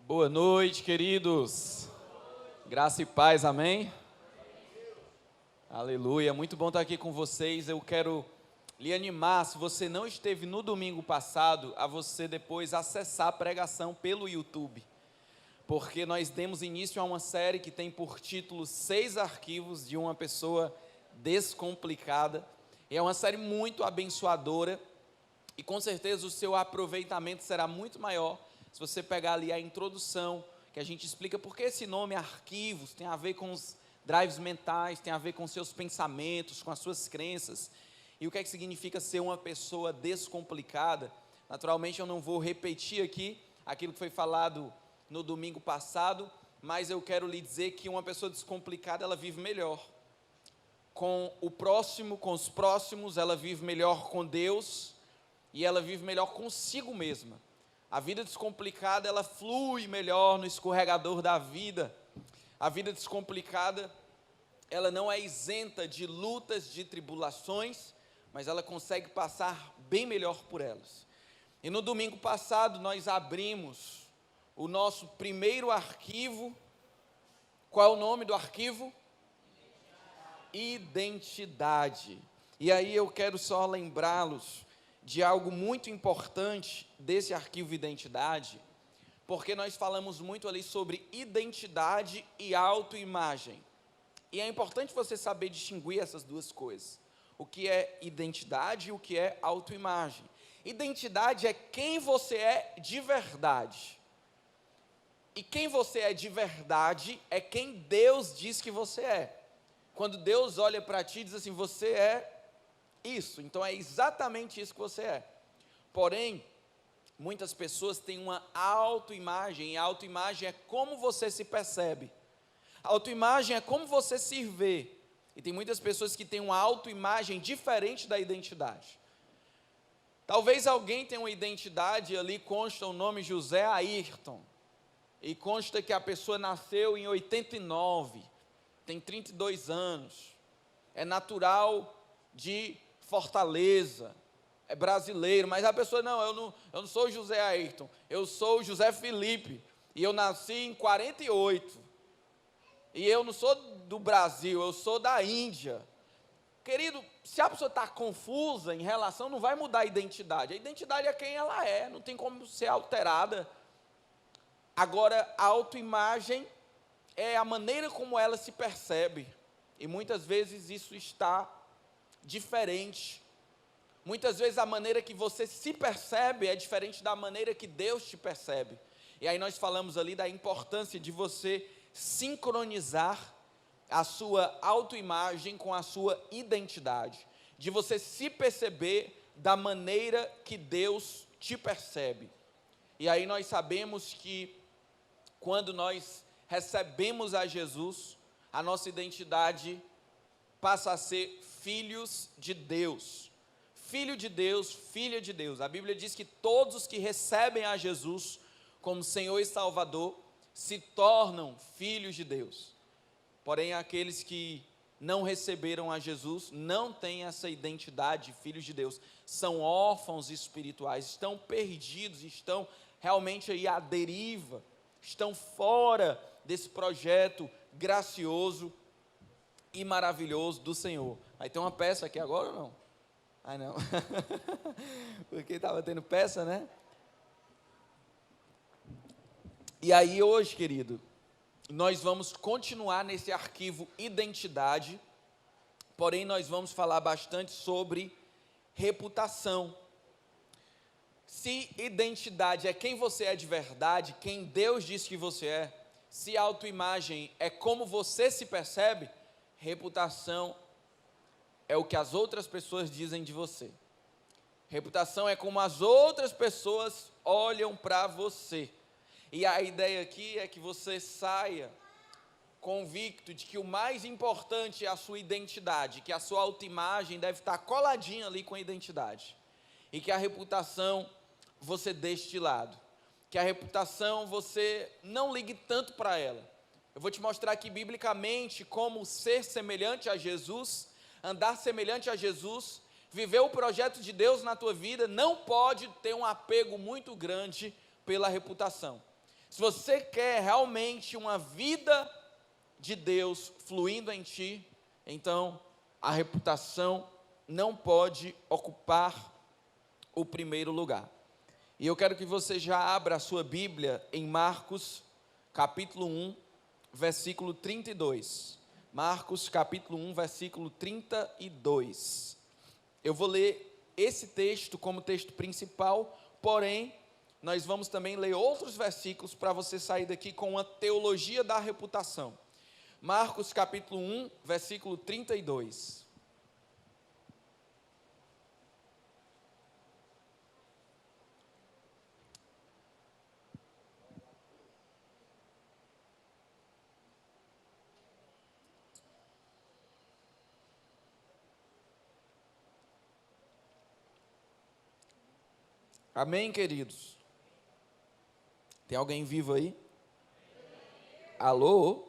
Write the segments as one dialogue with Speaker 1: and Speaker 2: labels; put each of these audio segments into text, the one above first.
Speaker 1: Boa noite, queridos. Graça e paz, amém? Aleluia, muito bom estar aqui com vocês. Eu quero lhe animar, se você não esteve no domingo passado, a você depois acessar a pregação pelo YouTube, porque nós demos início a uma série que tem por título 6 arquivos de uma pessoa descomplicada. É uma série muito abençoadora e com certeza o seu aproveitamento será muito maior se você pegar ali a introdução, que a gente explica porque esse nome arquivos tem a ver com os drives mentais, tem a ver com seus pensamentos, com as suas crenças. E o que é que significa ser uma pessoa descomplicada? Naturalmente eu não vou repetir aqui aquilo que foi falado no domingo passado, mas eu quero lhe dizer que uma pessoa descomplicada, ela vive melhor com o próximo, com os próximos, ela vive melhor com Deus e ela vive melhor consigo mesma. A vida descomplicada, ela flui melhor no escorregador da vida. A vida descomplicada, ela não é isenta de lutas, de tribulações, mas ela consegue passar bem melhor por elas. E no domingo passado, nós abrimos o nosso primeiro arquivo. Qual é o nome do arquivo? Identidade. E aí eu quero só lembrá-los de algo muito importante desse arquivo identidade, porque nós falamos muito ali sobre identidade e autoimagem. E é importante você saber distinguir essas duas coisas. O que é identidade e o que é autoimagem. Identidade é quem você é de verdade. E quem você é de verdade é quem Deus diz que você é. Quando Deus olha para ti e diz assim, você é isso, então é exatamente isso que você é. Porém, muitas pessoas têm uma autoimagem, e a autoimagem é como você se percebe. A autoimagem é como você se vê. E tem muitas pessoas que têm uma autoimagem diferente da identidade. Talvez alguém tenha uma identidade, ali consta o nome José Ayrton, e consta que a pessoa nasceu em 89, tem 32 anos, é natural de Fortaleza, é brasileiro, mas a pessoa, não, eu não sou José Ayrton, eu sou José Felipe, e eu nasci em 48, e eu não sou do Brasil, eu sou da Índia. Querido, se a pessoa está confusa em relação, não vai mudar a identidade é quem ela é, não tem como ser alterada. Agora, a autoimagem é a maneira como ela se percebe, e muitas vezes isso está diferente. Muitas vezes a maneira que você se percebe é diferente da maneira que Deus te percebe. E aí nós falamos ali da importância de você sincronizar a sua autoimagem com a sua identidade, de você se perceber da maneira que Deus te percebe. E aí nós sabemos que quando nós recebemos a Jesus, a nossa identidade passa a ser filhos de Deus. Filho de Deus, filha de Deus. A Bíblia diz que todos os que recebem a Jesus como Senhor e Salvador se tornam filhos de Deus. Porém, aqueles que não receberam a Jesus não têm essa identidade de filhos de Deus. São órfãos espirituais, estão perdidos, estão realmente aí à deriva, estão fora desse projeto gracioso e maravilhoso do Senhor. Aí tem uma peça aqui agora ou não? Ai não, porque estava tendo peça, né? E aí hoje, querido, nós vamos continuar nesse arquivo identidade, porém nós vamos falar bastante sobre reputação. Se identidade é quem você é de verdade, quem Deus diz que você é, se autoimagem é como você se percebe, reputação é o que as outras pessoas dizem de você. Reputação é como as outras pessoas olham para você. E a ideia aqui é que você saia convicto de que o mais importante é a sua identidade, que a sua autoimagem deve estar coladinha ali com a identidade. E que a reputação você deixe de lado. Que a reputação você não ligue tanto para ela. Eu vou te mostrar aqui biblicamente como ser semelhante a Jesus, andar semelhante a Jesus, viver o projeto de Deus na tua vida, não pode ter um apego muito grande pela reputação. Se você quer realmente uma vida de Deus fluindo em ti, então a reputação não pode ocupar o primeiro lugar. E eu quero que você já abra a sua Bíblia em Marcos, capítulo 1, versículo 32. Marcos, capítulo 1, versículo 32. Eu vou ler esse texto como texto principal, porém, nós vamos também ler outros versículos para você sair daqui com uma teologia da reputação. Marcos, capítulo 1, versículo 32. Amém, queridos? Tem alguém vivo aí? Alô?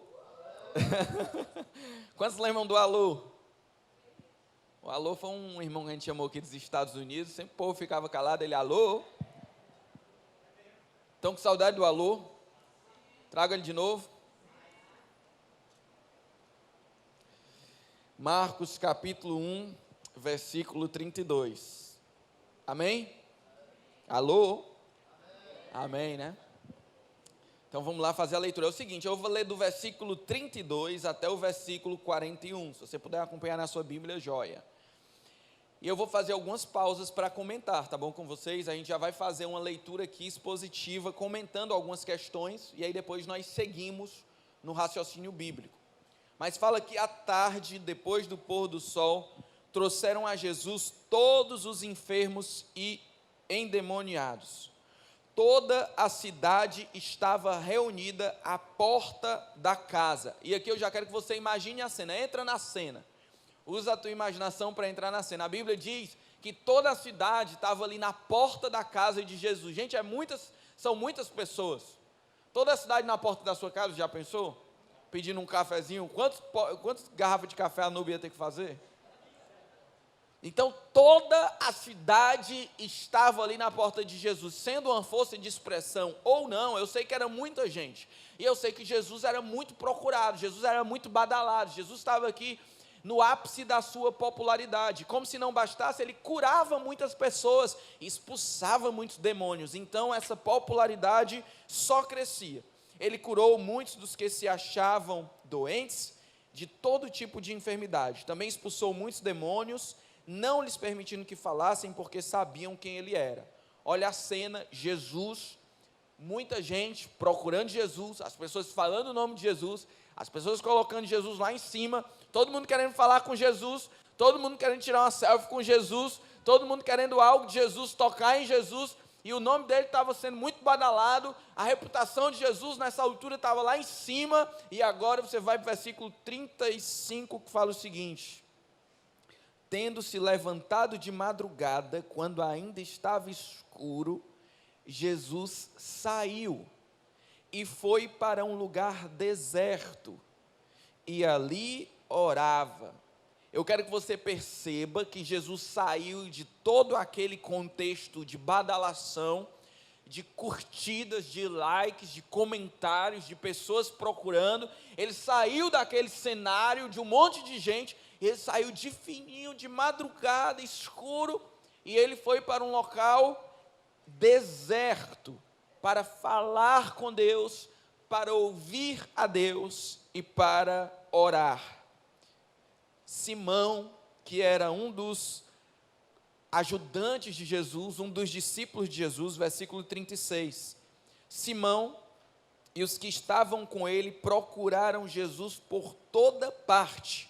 Speaker 1: Quantos lembram do alô? O alô foi um irmão que a gente chamou aqui dos Estados Unidos, sempre o povo ficava calado, ele alô? Estão com saudade do alô? Traga ele de novo. Marcos capítulo 1, versículo 32. Amém? Alô? Amém, né? Então vamos lá fazer a leitura. É o seguinte, eu vou ler do versículo 32 até o versículo 41. Se você puder acompanhar na sua Bíblia, joia. E eu vou fazer algumas pausas para comentar, tá bom com vocês? A gente já vai fazer uma leitura aqui expositiva, comentando algumas questões, e aí depois nós seguimos no raciocínio bíblico. Mas fala que à tarde, depois do pôr do sol, trouxeram a Jesus todos os enfermos e endemoniados. Toda a cidade estava reunida à porta da casa. E aqui eu já quero que você imagine a cena. Entra na cena. Usa a tua imaginação para entrar na cena. A Bíblia diz que toda a cidade estava ali na porta da casa de Jesus. Gente, são muitas pessoas. Toda a cidade na porta da sua casa, já pensou? Pedindo um cafezinho. Quantas garrafas de café a Nubia ia ter que fazer? Então toda a cidade estava ali na porta de Jesus, sendo uma força de expressão ou não, eu sei que era muita gente, e eu sei que Jesus era muito procurado, Jesus era muito badalado, Jesus estava aqui no ápice da sua popularidade, como se não bastasse, ele curava muitas pessoas, expulsava muitos demônios, então essa popularidade só crescia. Ele curou muitos dos que se achavam doentes, de todo tipo de enfermidade, também expulsou muitos demônios, não lhes permitindo que falassem, porque sabiam quem ele era. Olha a cena, Jesus, muita gente procurando Jesus, as pessoas falando o nome de Jesus, as pessoas colocando Jesus lá em cima, todo mundo querendo falar com Jesus, todo mundo querendo tirar uma selfie com Jesus, todo mundo querendo algo de Jesus, tocar em Jesus, e o nome dele estava sendo muito badalado, a reputação de Jesus nessa altura estava lá em cima, e agora você vai para o versículo 35, que fala o seguinte: tendo se levantado de madrugada, quando ainda estava escuro, Jesus saiu e foi para um lugar deserto, e ali orava. Eu quero que você perceba que Jesus saiu de todo aquele contexto de badalação, de curtidas, de likes, de comentários, de pessoas procurando. Ele saiu daquele cenário de um monte de gente, ele saiu de fininho, de madrugada, escuro, e ele foi para um local deserto, para falar com Deus, para ouvir a Deus e para orar. Simão, que era um dos ajudantes de Jesus, um dos discípulos de Jesus, versículo 36. Simão e os que estavam com ele procuraram Jesus por toda parte.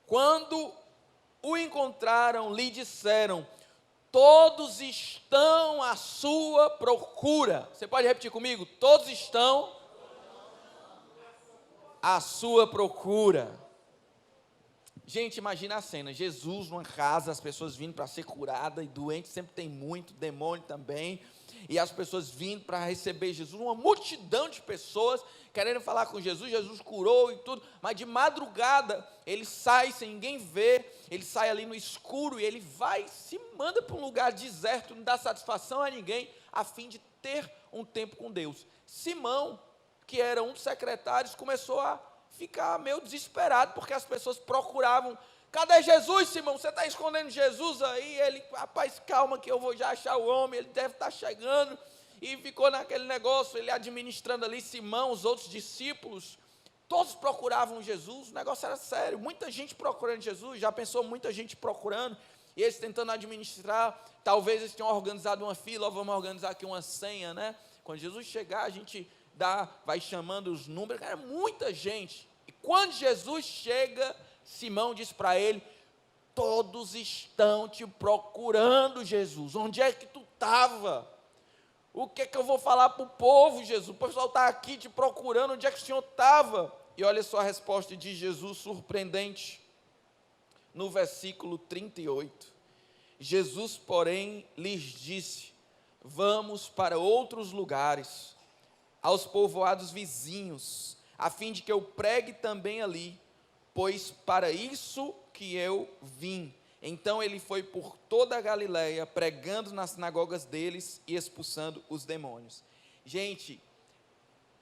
Speaker 1: Quando o encontraram, lhe disseram: todos estão à sua procura. Você pode repetir comigo? Todos estão à sua procura. Gente, imagina a cena, Jesus numa casa, as pessoas vindo para ser curadas, e doente sempre tem muito, demônio também, e as pessoas vindo para receber Jesus, uma multidão de pessoas querendo falar com Jesus, Jesus curou e tudo, mas de madrugada, ele sai sem ninguém ver, ele sai ali no escuro, e ele vai, se manda para um lugar deserto, não dá satisfação a ninguém, a fim de ter um tempo com Deus. Simão, que era um dos secretários, começou a ficar meio desesperado, porque as pessoas procuravam: cadê Jesus, Simão? Você está escondendo Jesus aí? Ele: rapaz, calma que eu vou já achar o homem, ele deve estar chegando. E ficou naquele negócio, ele administrando ali. Simão, os outros discípulos, todos procuravam Jesus. O negócio era sério, muita gente procurando Jesus. Já pensou, muita gente procurando, e eles tentando administrar. Talvez eles tenham organizado uma fila: vamos organizar aqui uma senha, né? Quando Jesus chegar, a gente vai chamando os números. Era muita gente. E quando Jesus chega, Simão diz para ele: todos estão te procurando, Jesus. Onde é que tu estava? O que é que eu vou falar para o povo, Jesus? O pessoal está aqui te procurando, onde é que o Senhor estava? E olha só a resposta de Jesus, surpreendente, no versículo 38. Jesus, porém, lhes disse: vamos para outros lugares, aos povoados vizinhos, a fim de que eu pregue também ali, pois para isso que eu vim. Então ele foi por toda a Galileia, pregando nas sinagogas deles e expulsando os demônios. Gente,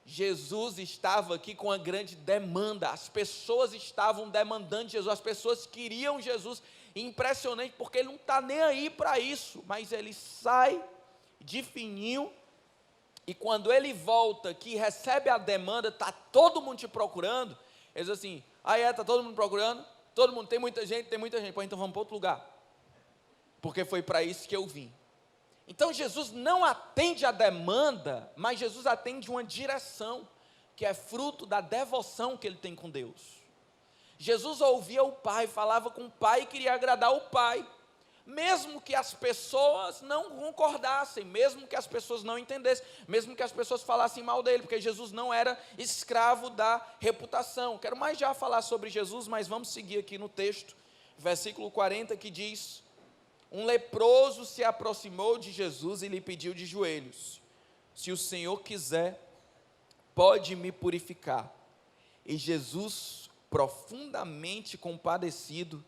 Speaker 1: Jesus estava aqui com uma grande demanda. As pessoas estavam demandando Jesus, as pessoas queriam Jesus. Impressionante, porque ele não está nem aí para isso, mas ele sai de fininho, e quando ele volta, que recebe a demanda, está todo mundo te procurando. Ele diz assim: está todo mundo procurando? Todo mundo, tem muita gente, pô, então vamos para outro lugar, porque foi para isso que eu vim. Então Jesus não atende a demanda, mas Jesus atende uma direção, que é fruto da devoção que ele tem com Deus. Jesus ouvia o Pai, falava com o Pai e queria agradar o Pai, mesmo que as pessoas não concordassem, mesmo que as pessoas não entendessem, mesmo que as pessoas falassem mal dele, porque Jesus não era escravo da reputação. Quero mais já falar sobre Jesus, mas vamos seguir aqui no texto, versículo 40, que diz: um leproso se aproximou de Jesus e lhe pediu de joelhos: se o Senhor quiser, pode me purificar. E Jesus, profundamente compadecido,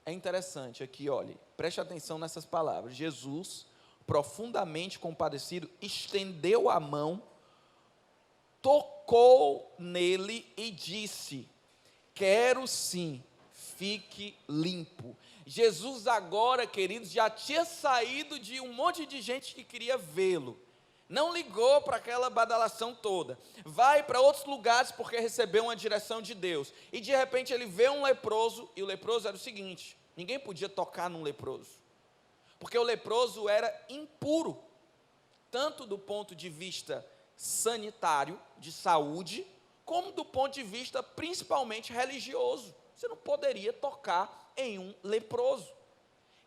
Speaker 1: é interessante aqui, olhe, preste atenção nessas palavras. Jesus, profundamente compadecido, estendeu a mão, tocou nele e disse: quero sim, fique limpo. Jesus agora, queridos, já tinha saído de um monte de gente que queria vê-lo. Não ligou para aquela badalação toda. Vai para outros lugares porque recebeu uma direção de Deus. E de repente ele vê um leproso, e o leproso era o seguinte: ninguém podia tocar num leproso, porque o leproso era impuro, tanto do ponto de vista sanitário, de saúde, como do ponto de vista principalmente religioso. Você não poderia tocar em um leproso.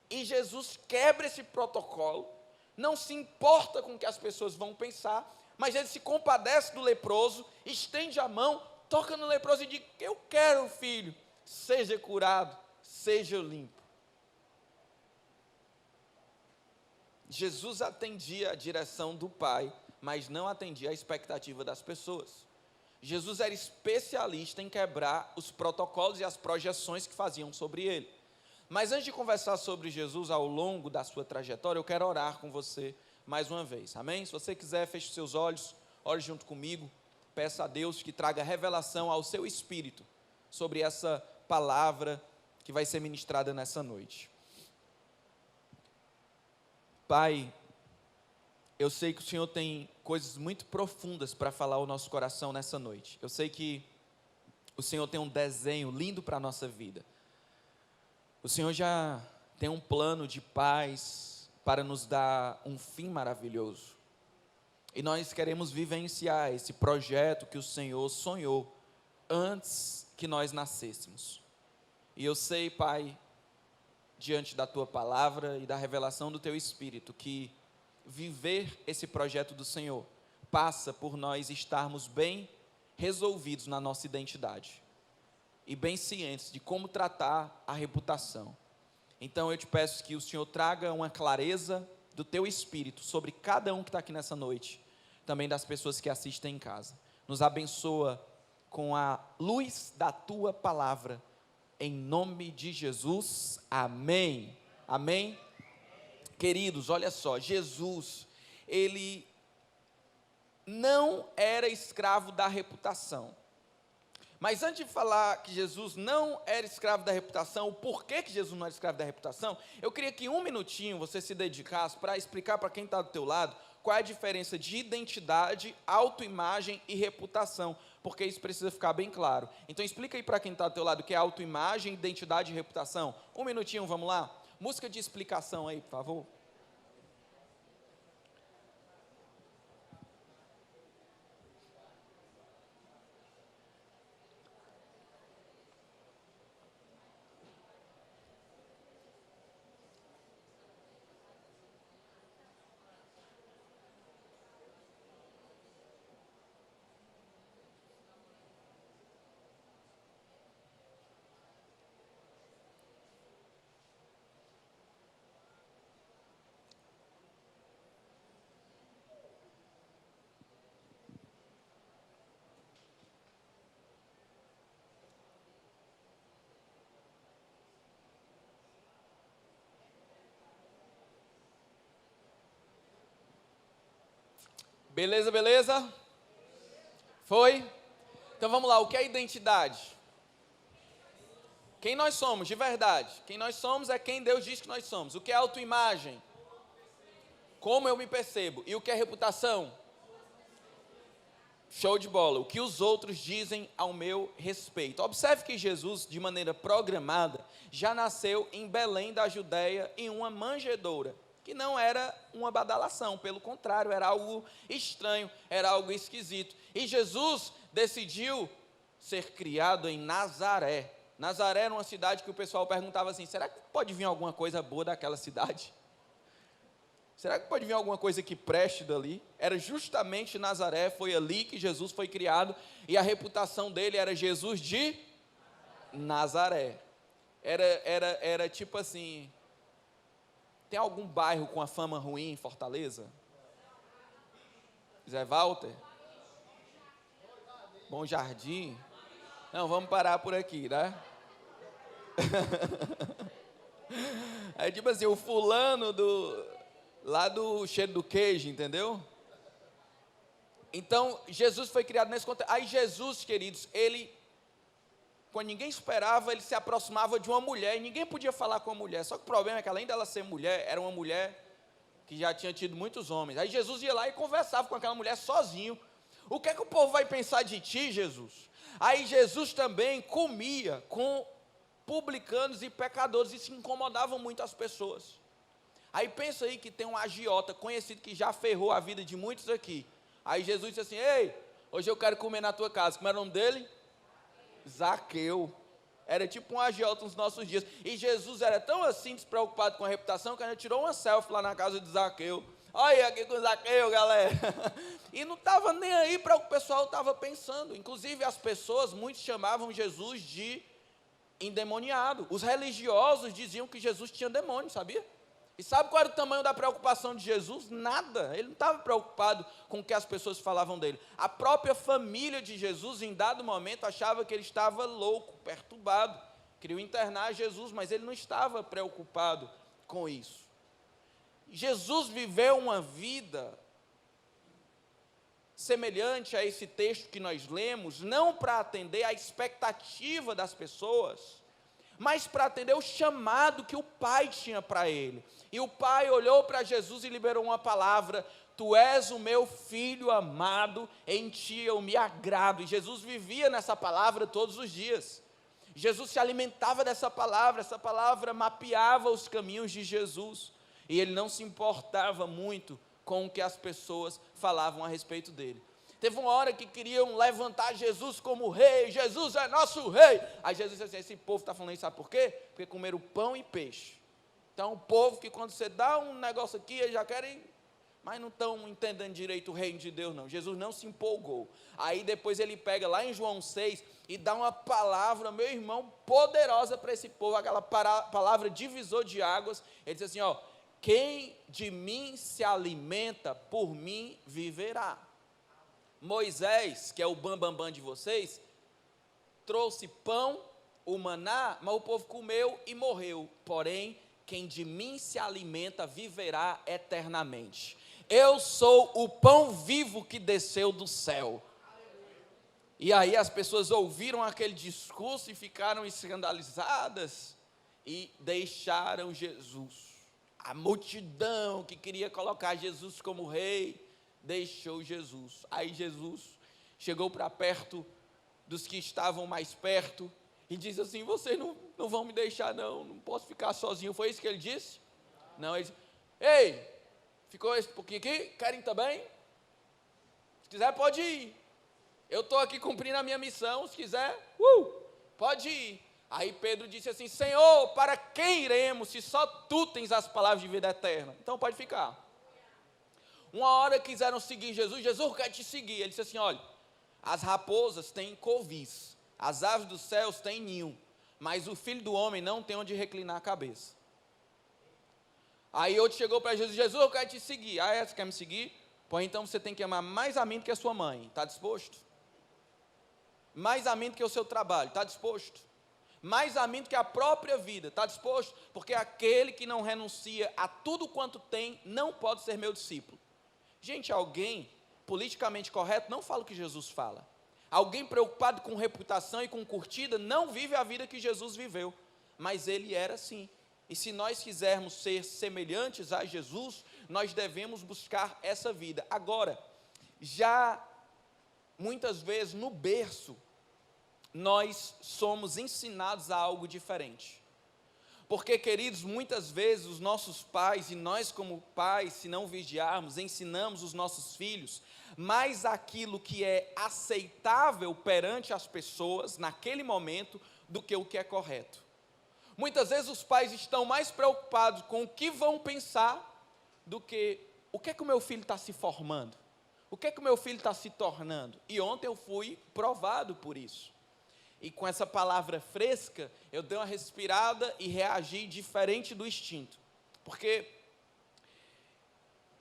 Speaker 1: E Jesus quebra esse protocolo, não se importa com o que as pessoas vão pensar, mas ele se compadece do leproso, estende a mão, toca no leproso e diz: eu quero, filho, seja curado, seja limpo. Jesus atendia a direção do Pai, mas não atendia a expectativa das pessoas. Jesus era especialista em quebrar os protocolos e as projeções que faziam sobre ele. Mas antes de conversar sobre Jesus ao longo da sua trajetória, eu quero orar com você mais uma vez, amém? Se você quiser, feche os seus olhos, ore junto comigo, peça a Deus que traga revelação ao seu espírito sobre essa palavra que vai ser ministrada nessa noite. Pai, eu sei que o Senhor tem coisas muito profundas para falar ao nosso coração nessa noite. Eu sei que o Senhor tem um desenho lindo para a nossa vida. O Senhor já tem um plano de paz para nos dar um fim maravilhoso. E nós queremos vivenciar esse projeto que o Senhor sonhou antes que nós nascêssemos. E eu sei, Pai, diante da Tua palavra e da revelação do Teu Espírito, que viver esse projeto do Senhor passa por nós estarmos bem resolvidos na nossa identidade e bem cientes de como tratar a reputação. Então eu te peço que o Senhor traga uma clareza do Teu Espírito sobre cada um que está aqui nessa noite, também das pessoas que assistem em casa. Nos abençoa com a luz da Tua palavra, em nome de Jesus, amém, amém. Queridos, olha só, Jesus, ele não era escravo da reputação. Mas antes de falar que Jesus não era escravo da reputação, o porquê que Jesus não era escravo da reputação, eu queria que um minutinho você se dedicasse para explicar para quem está do teu lado qual é a diferença de identidade, autoimagem e reputação, porque isso precisa ficar bem claro. Então explica aí para quem está do teu lado o que é autoimagem, identidade e reputação. Um minutinho, vamos lá? Música de explicação aí, por favor. Beleza, beleza? Foi? Então vamos lá, o que é identidade? Quem nós somos, de verdade. Quem nós somos é quem Deus diz que nós somos. O que é autoimagem? Como eu me percebo. E o que é reputação? Show de bola. O que os outros dizem ao meu respeito. Observe que Jesus, de maneira programada, já nasceu em Belém da Judéia, em uma manjedoura, que não era uma badalação, pelo contrário, era algo estranho, era algo esquisito. E Jesus decidiu ser criado em Nazaré. Nazaré era uma cidade que o pessoal perguntava assim, será que pode vir alguma coisa boa daquela cidade? Será que pode vir alguma coisa que preste dali? Era justamente Nazaré, foi ali que Jesus foi criado, e a reputação dele era Jesus de Nazaré. Era tipo assim, tem algum bairro com a fama ruim em Fortaleza? Zé Walter? Bom Jardim? Não, vamos parar por aqui, né? É tipo assim, o fulano lá do cheiro do queijo, entendeu? Então, Jesus foi criado nesse contexto. Aí Jesus, queridos, ele, quando ninguém esperava, ele se aproximava de uma mulher, e ninguém podia falar com a mulher. Só que o problema é que, além dela ser mulher, era uma mulher que já tinha tido muitos homens. Aí Jesus ia lá e conversava com aquela mulher sozinho. O que é que o povo vai pensar de ti, Jesus? Aí Jesus também comia com publicanos e pecadores, e se incomodavam muito as pessoas. Aí pensa aí que tem um agiota conhecido que já ferrou a vida de muitos aqui. Aí Jesus disse assim, ei, hoje eu quero comer na tua casa. Como era o nome dele? Zaqueu. Era tipo um agiota nos nossos dias. E Jesus era tão assim despreocupado com a reputação que a gente tirou uma selfie lá na casa de Zaqueu. Olha aqui com o Zaqueu, galera. E não estava nem aí para o que o pessoal estava pensando. Inclusive as pessoas, muitos chamavam Jesus de endemoniado. Os religiosos diziam que Jesus tinha demônio, sabia? E sabe qual era o tamanho da preocupação de Jesus? Nada, ele não estava preocupado com o que as pessoas falavam dele. A própria família de Jesus, em dado momento, achava que ele estava louco, perturbado. Queriam internar Jesus, mas ele não estava preocupado com isso. Jesus viveu uma vida semelhante a esse texto que nós lemos, não para atender à expectativa das pessoas, mas para atender o chamado que o Pai tinha para ele. E o Pai olhou para Jesus e liberou uma palavra, tu és o meu filho amado, em ti eu me agrado. E Jesus vivia nessa palavra todos os dias. Jesus se alimentava dessa palavra, essa palavra mapeava os caminhos de Jesus. E ele não se importava muito com o que as pessoas falavam a respeito dele. Teve uma hora que queriam levantar Jesus como rei, Jesus é nosso rei. Aí Jesus disse assim, esse povo está falando isso, sabe por quê? Porque comeram pão e peixe. Então o povo que quando você dá um negócio aqui, eles já querem, mas não estão entendendo direito o reino de Deus não. Jesus não se empolgou. Aí depois ele pega lá em João 6 e dá uma palavra, meu irmão, poderosa para esse povo, aquela palavra divisor de águas. Ele diz assim, ó, quem de mim se alimenta, por mim viverá. Moisés, que é o bambambam de vocês, trouxe pão, o maná, mas o povo comeu e morreu. Porém, quem de mim se alimenta viverá eternamente. eu sou o pão vivo que desceu do céu. E aí as pessoas ouviram aquele discurso e ficaram escandalizadas e deixaram Jesus. A multidão que queria colocar Jesus como rei, deixou Jesus. Aí Jesus chegou para perto dos que estavam mais perto e disse assim: vocês não vão me deixar não posso ficar sozinho. Foi isso que ele disse? Não, ele disse: ei, ficou esse pouquinho aqui? Querem também? Se quiser pode ir. Eu estou aqui cumprindo a minha missão, se quiser, pode ir. Aí Pedro disse assim: Senhor, para quem iremos, se só tu tens as palavras de vida eterna? Então pode ficar. Uma hora quiseram seguir Jesus, Jesus quer te seguir. Ele disse assim: olha, as raposas têm covis, as aves dos céus têm ninho, mas o Filho do Homem não tem onde reclinar a cabeça. Aí outro chegou para Jesus: Jesus, eu quero te seguir. Ah, você quer me seguir? Pois então você tem que amar mais a mim do que a sua mãe. Está disposto? Mais a mim do que o seu trabalho. Está disposto? Mais a mim do que a própria vida. Está disposto? Porque aquele que não renuncia a tudo quanto tem, não pode ser meu discípulo. Gente, alguém politicamente correto não fala o que Jesus fala. Alguém preocupado com reputação e com curtida não vive a vida que Jesus viveu. Mas ele era assim. E se nós quisermos ser semelhantes a Jesus, nós devemos buscar essa vida. Agora, já muitas vezes no berço, nós somos ensinados a algo diferente. Porque, queridos, muitas vezes os nossos pais, e nós como pais, se não vigiarmos, ensinamos os nossos filhos mais aquilo que é aceitável perante as pessoas naquele momento do que o que é correto. Muitas vezes os pais estão mais preocupados com o que vão pensar do que o que é que o meu filho está se formando, o que é que o meu filho está se tornando. E ontem eu fui provado por isso. E com essa palavra fresca, eu dei uma respirada e reagi diferente do instinto. Porque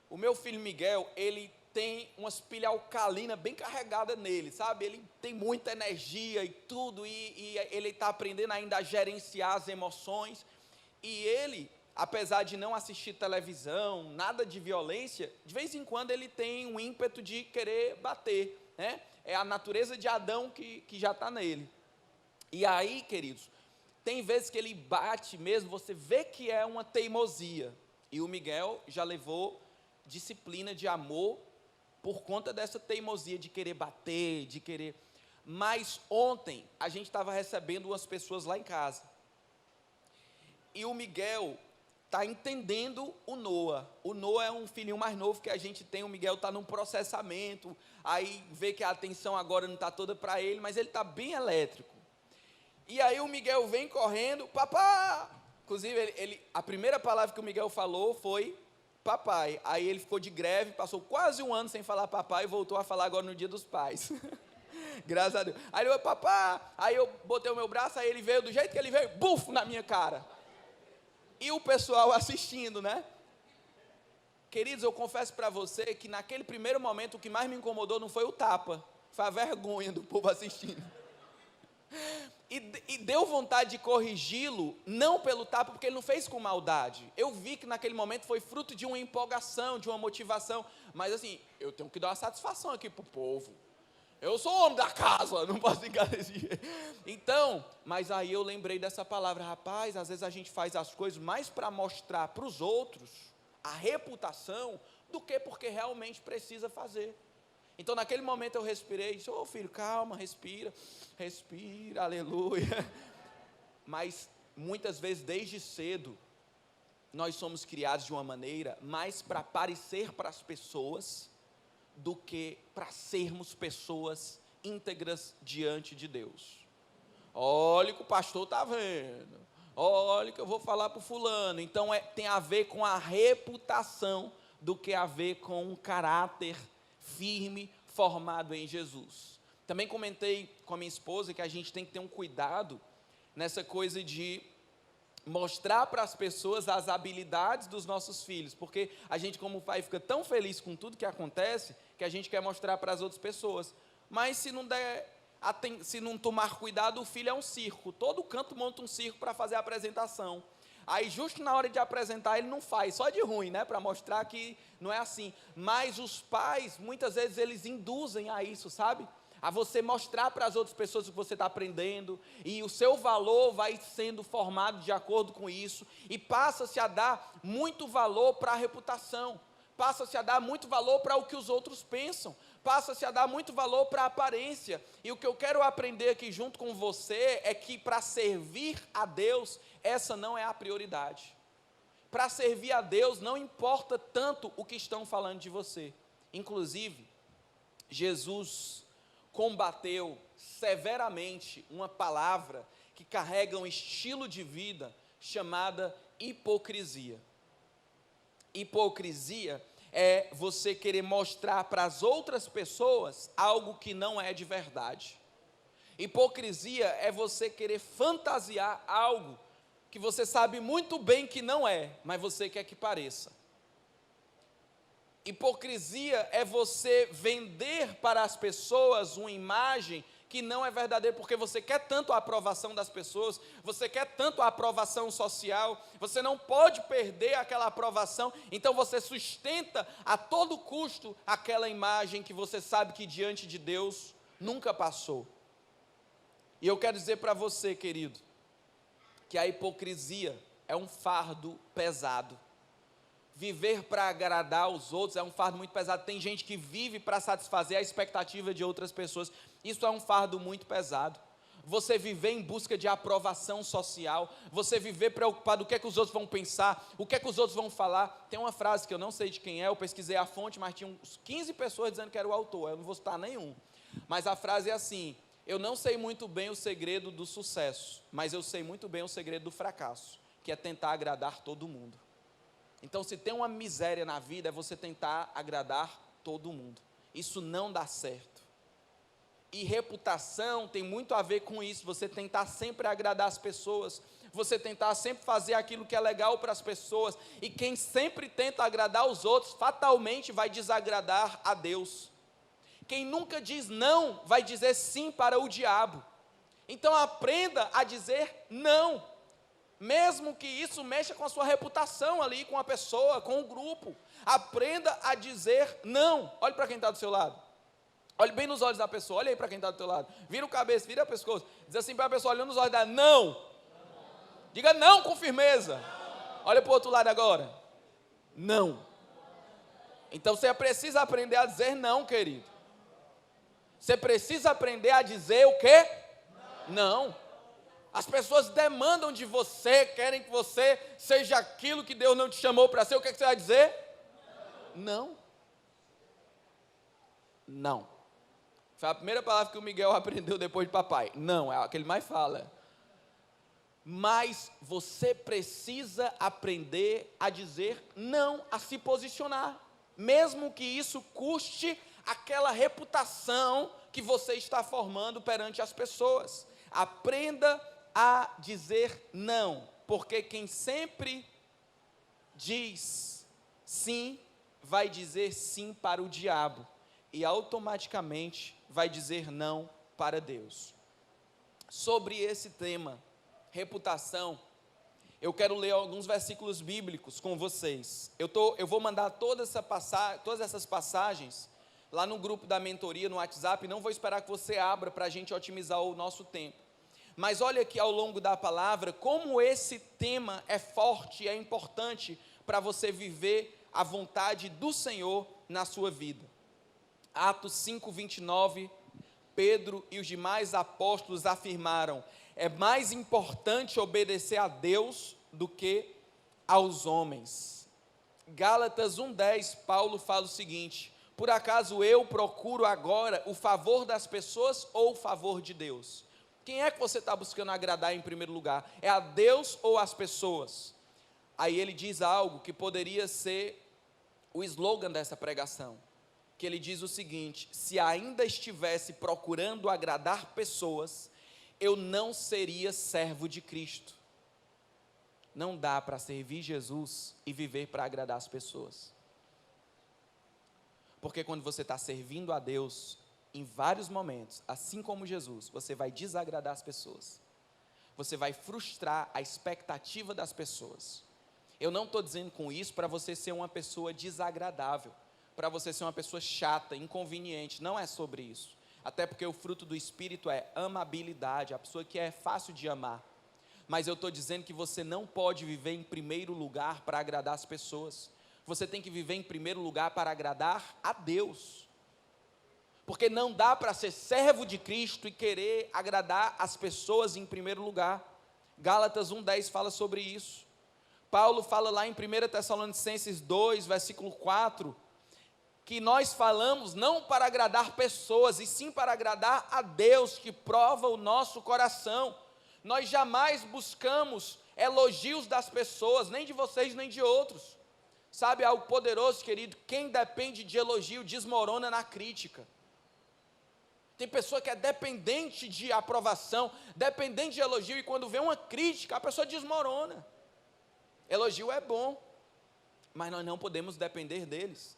Speaker 1: o meu filho Miguel, ele tem umas pilhas alcalinas bem carregadas nele, sabe? Ele tem muita energia e tudo, e ele está aprendendo ainda a gerenciar as emoções. E ele, apesar de não assistir televisão, nada de violência, de vez em quando ele tem um ímpeto de querer bater, né? É a natureza de Adão que já está nele. E aí, queridos, tem vezes que ele bate mesmo, você vê que é uma teimosia. E o Miguel já levou disciplina de amor por conta dessa teimosia de querer bater, de querer... Mas ontem, a gente estava recebendo umas pessoas lá em casa. E o Miguel está entendendo o Noah. O Noah é um filhinho mais novo que a gente tem, o Miguel está num processamento, aí vê que a atenção agora não está toda para ele, mas ele está bem elétrico. E aí o Miguel vem correndo, papá! Inclusive, a primeira palavra que o Miguel falou foi papai. Aí ele ficou de greve, passou quase um ano sem falar papai e voltou a falar agora no Dia dos Pais. Graças a Deus. Aí ele falou, papá! Aí eu botei o meu braço, aí ele veio do jeito que ele veio, buf, na minha cara. E o pessoal assistindo, né? Queridos, eu confesso para você que naquele primeiro momento o que mais me incomodou não foi o tapa, foi a vergonha do povo assistindo. E deu vontade de corrigi-lo, não pelo tapa, porque ele não fez com maldade. Eu vi que naquele momento foi fruto de uma empolgação, de uma motivação. Mas assim, eu tenho que dar uma satisfação aqui para o povo. Eu sou o homem da casa, não posso ficar desse jeito. Então, mas aí eu lembrei dessa palavra, rapaz, às vezes a gente faz as coisas mais para mostrar para os outros a reputação, do que porque realmente precisa fazer. Então, naquele momento eu respirei e disse, filho, calma, respira, aleluia. Mas, muitas vezes, desde cedo, nós somos criados de uma maneira mais para parecer para as pessoas, do que para sermos pessoas íntegras diante de Deus. Olha o que o pastor está vendo, olha o que eu vou falar para o fulano. Então, tem a ver com a reputação, do que a ver com um caráter firme, formado em Jesus. Também comentei com a minha esposa que a gente tem que ter um cuidado nessa coisa de mostrar para as pessoas as habilidades dos nossos filhos, porque a gente como pai fica tão feliz com tudo que acontece, que a gente quer mostrar para as outras pessoas, mas se não tomar cuidado, o filho é um circo, todo canto monta um circo para fazer a apresentação. Aí justo na hora de apresentar ele não faz, só de ruim, né, para mostrar que não é assim. Mas os pais, muitas vezes eles induzem a isso, sabe? A você mostrar para as outras pessoas o que você está aprendendo, e o seu valor vai sendo formado de acordo com isso, e passa-se a dar muito valor para a reputação, passa-se a dar muito valor para o que os outros pensam, passa-se a dar muito valor para a aparência. E o que eu quero aprender aqui junto com você é que para servir a Deus, essa não é a prioridade. Para servir a Deus não importa tanto o que estão falando de você. Inclusive, Jesus combateu severamente uma palavra que carrega um estilo de vida chamada hipocrisia. Hipocrisia é você querer mostrar para as outras pessoas algo que não é de verdade. Hipocrisia é você querer fantasiar algo que você sabe muito bem que não é, mas você quer que pareça. Hipocrisia é você vender para as pessoas uma imagem que não é verdadeira, porque você quer tanto a aprovação das pessoas, você quer tanto a aprovação social, você não pode perder aquela aprovação, então você sustenta a todo custo aquela imagem que você sabe que diante de Deus nunca passou. E eu quero dizer para você, querido, que a hipocrisia é um fardo pesado. Viver para agradar os outros é um fardo muito pesado. Tem gente que vive para satisfazer a expectativa de outras pessoas. Isso é um fardo muito pesado. Você viver em busca de aprovação social, você viver preocupado o que é que os outros vão pensar, o que é que os outros vão falar. Tem uma frase que eu não sei de quem é, eu pesquisei a fonte, mas tinha uns 15 pessoas dizendo que era o autor, eu não vou citar nenhum. Mas a frase é assim: eu não sei muito bem o segredo do sucesso, mas eu sei muito bem o segredo do fracasso, que é tentar agradar todo mundo. Então, se tem uma miséria na vida, é você tentar agradar todo mundo. Isso não dá certo. E reputação tem muito a ver com isso, você tentar sempre agradar as pessoas, você tentar sempre fazer aquilo que é legal para as pessoas, e quem sempre tenta agradar os outros, fatalmente vai desagradar a Deus. Quem nunca diz não, vai dizer sim para o diabo. Então aprenda a dizer não. Mesmo que isso mexa com a sua reputação ali, com a pessoa, com o grupo. Aprenda a dizer não. Olhe para quem está do seu lado. Olhe bem nos olhos da pessoa, olhe aí para quem está do seu lado. Vira o cabeça, vira o pescoço. Diz assim para a pessoa, olhando nos olhos dela, não. Diga não com firmeza. Olha para o outro lado agora. Não. Então você precisa aprender a dizer não, querido. Você precisa aprender a dizer o quê? Não. As pessoas demandam de você, querem que você seja aquilo que Deus não te chamou para ser. O que é que você vai dizer? Não. Não. Foi a primeira palavra que o Miguel aprendeu depois de papai. Não, é a que ele mais fala. Mas você precisa aprender a dizer não, a se posicionar. Mesmo que isso custe aquela reputação que você está formando perante as pessoas. Aprenda a dizer não, porque quem sempre diz sim, vai dizer sim para o diabo, e automaticamente vai dizer não para Deus. Sobre esse tema, reputação, eu quero ler alguns versículos bíblicos com vocês. Eu vou mandar todas essas passagens lá no grupo da mentoria, no WhatsApp, não vou esperar que você abra para a gente otimizar o nosso tempo. Mas olha aqui ao longo da palavra, como esse tema é forte e é importante para você viver a vontade do Senhor na sua vida. Atos 5:29, Pedro e os demais apóstolos afirmaram: é mais importante obedecer a Deus do que aos homens. Gálatas 1:10, Paulo fala o seguinte: por acaso eu procuro agora o favor das pessoas ou o favor de Deus? Quem é que você está buscando agradar em primeiro lugar? É a Deus ou as pessoas? Aí ele diz algo que poderia ser o slogan dessa pregação, que ele diz o seguinte: se ainda estivesse procurando agradar pessoas, eu não seria servo de Cristo. Não dá para servir Jesus e viver para agradar as pessoas. Porque quando você está servindo a Deus, em vários momentos, assim como Jesus, você vai desagradar as pessoas. você vai frustrar a expectativa das pessoas. Eu não estou dizendo com isso para você ser uma pessoa desagradável, para você ser uma pessoa chata, inconveniente, não é sobre isso. Até porque o fruto do Espírito é amabilidade, a pessoa que é fácil de amar. Mas eu estou dizendo que você não pode viver em primeiro lugar para agradar as pessoas. Você tem que viver em primeiro lugar para agradar a Deus. Porque não dá para ser servo de Cristo e querer agradar as pessoas em primeiro lugar. Gálatas 1:10 fala sobre isso. Paulo fala lá em 1 Tessalonicenses 2, versículo 4, que nós falamos não para agradar pessoas, e sim para agradar a Deus, que prova o nosso coração. Nós jamais buscamos elogios das pessoas, nem de vocês, nem de outros. Sabe algo poderoso, querido? Quem depende de elogio desmorona na crítica. Tem pessoa que é dependente de aprovação, dependente de elogio, e quando vê uma crítica, a pessoa desmorona. Elogio é bom, mas nós não podemos depender deles.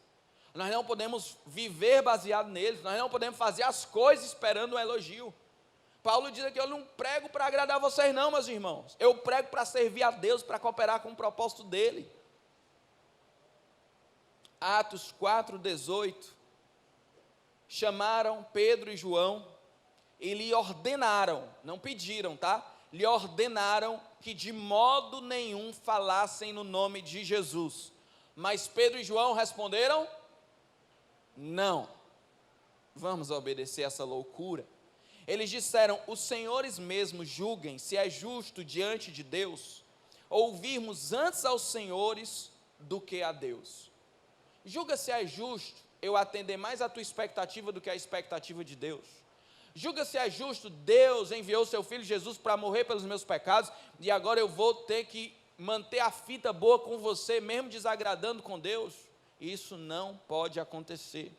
Speaker 1: Nós não podemos viver baseado neles, nós não podemos fazer as coisas esperando um elogio. Paulo diz aqui: eu não prego para agradar vocês não, meus irmãos. Eu prego para servir a Deus, para cooperar com o propósito dele. Atos 4:18. Chamaram Pedro e João e lhe ordenaram, não pediram, tá? Lhe ordenaram que de modo nenhum falassem no nome de Jesus. Mas Pedro e João responderam: não, vamos obedecer essa loucura. Eles disseram: os senhores mesmos julguem se é justo diante de Deus ouvirmos antes aos senhores do que a Deus. Julga se é justo eu atender mais a tua expectativa do que a expectativa de Deus. Julga se é justo, Deus enviou seu Filho Jesus para morrer pelos meus pecados, e agora eu vou ter que manter a fita boa com você, mesmo desagradando com Deus. Isso não pode acontecer.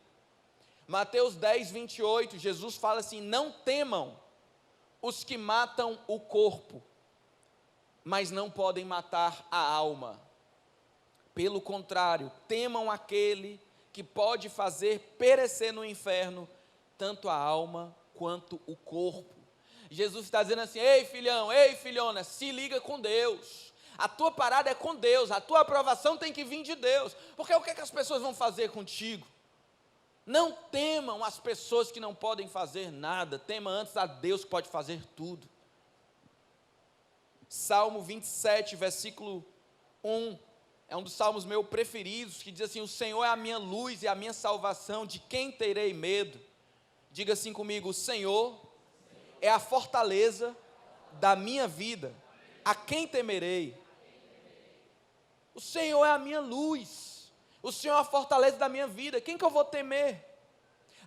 Speaker 1: Mateus 10:28, Jesus fala assim: não temam os que matam o corpo, mas não podem matar a alma. Pelo contrário, temam aquele que pode fazer perecer no inferno tanto a alma quanto o corpo. Jesus está dizendo assim: ei filhão, ei filhona, se liga com Deus. A tua parada é com Deus, a tua aprovação tem que vir de Deus. Porque o que é que as pessoas vão fazer contigo? Não temam as pessoas que não podem fazer nada, tema antes a Deus que pode fazer tudo. Salmo 27, versículo 1, é um dos salmos meus preferidos, que diz assim: o Senhor é a minha luz e a minha salvação, de quem terei medo? Diga assim comigo: o Senhor é a fortaleza da minha vida, a quem temerei? O Senhor é a minha luz, o Senhor é a fortaleza da minha vida, quem que eu vou temer?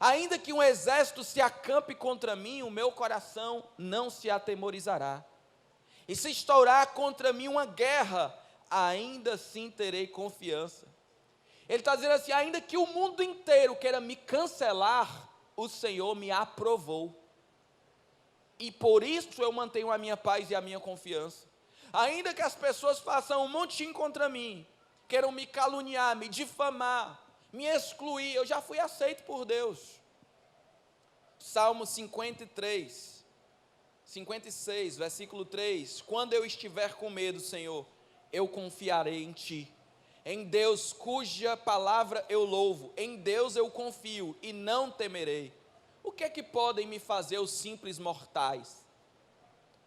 Speaker 1: Ainda que um exército se acampe contra mim, o meu coração não se atemorizará. E se estourar contra mim uma guerra, ainda assim terei confiança. Ele está dizendo assim: ainda que o mundo inteiro queira me cancelar, o Senhor me aprovou. E por isso eu mantenho a minha paz e a minha confiança. Ainda que as pessoas façam um montinho contra mim, queiram me caluniar, me difamar, me excluir, eu já fui aceito por Deus. Salmo 56, versículo 3: quando eu estiver com medo, Senhor, eu confiarei em Ti. Em Deus cuja palavra eu louvo, em Deus eu confio e não temerei. O que é que podem me fazer os simples mortais?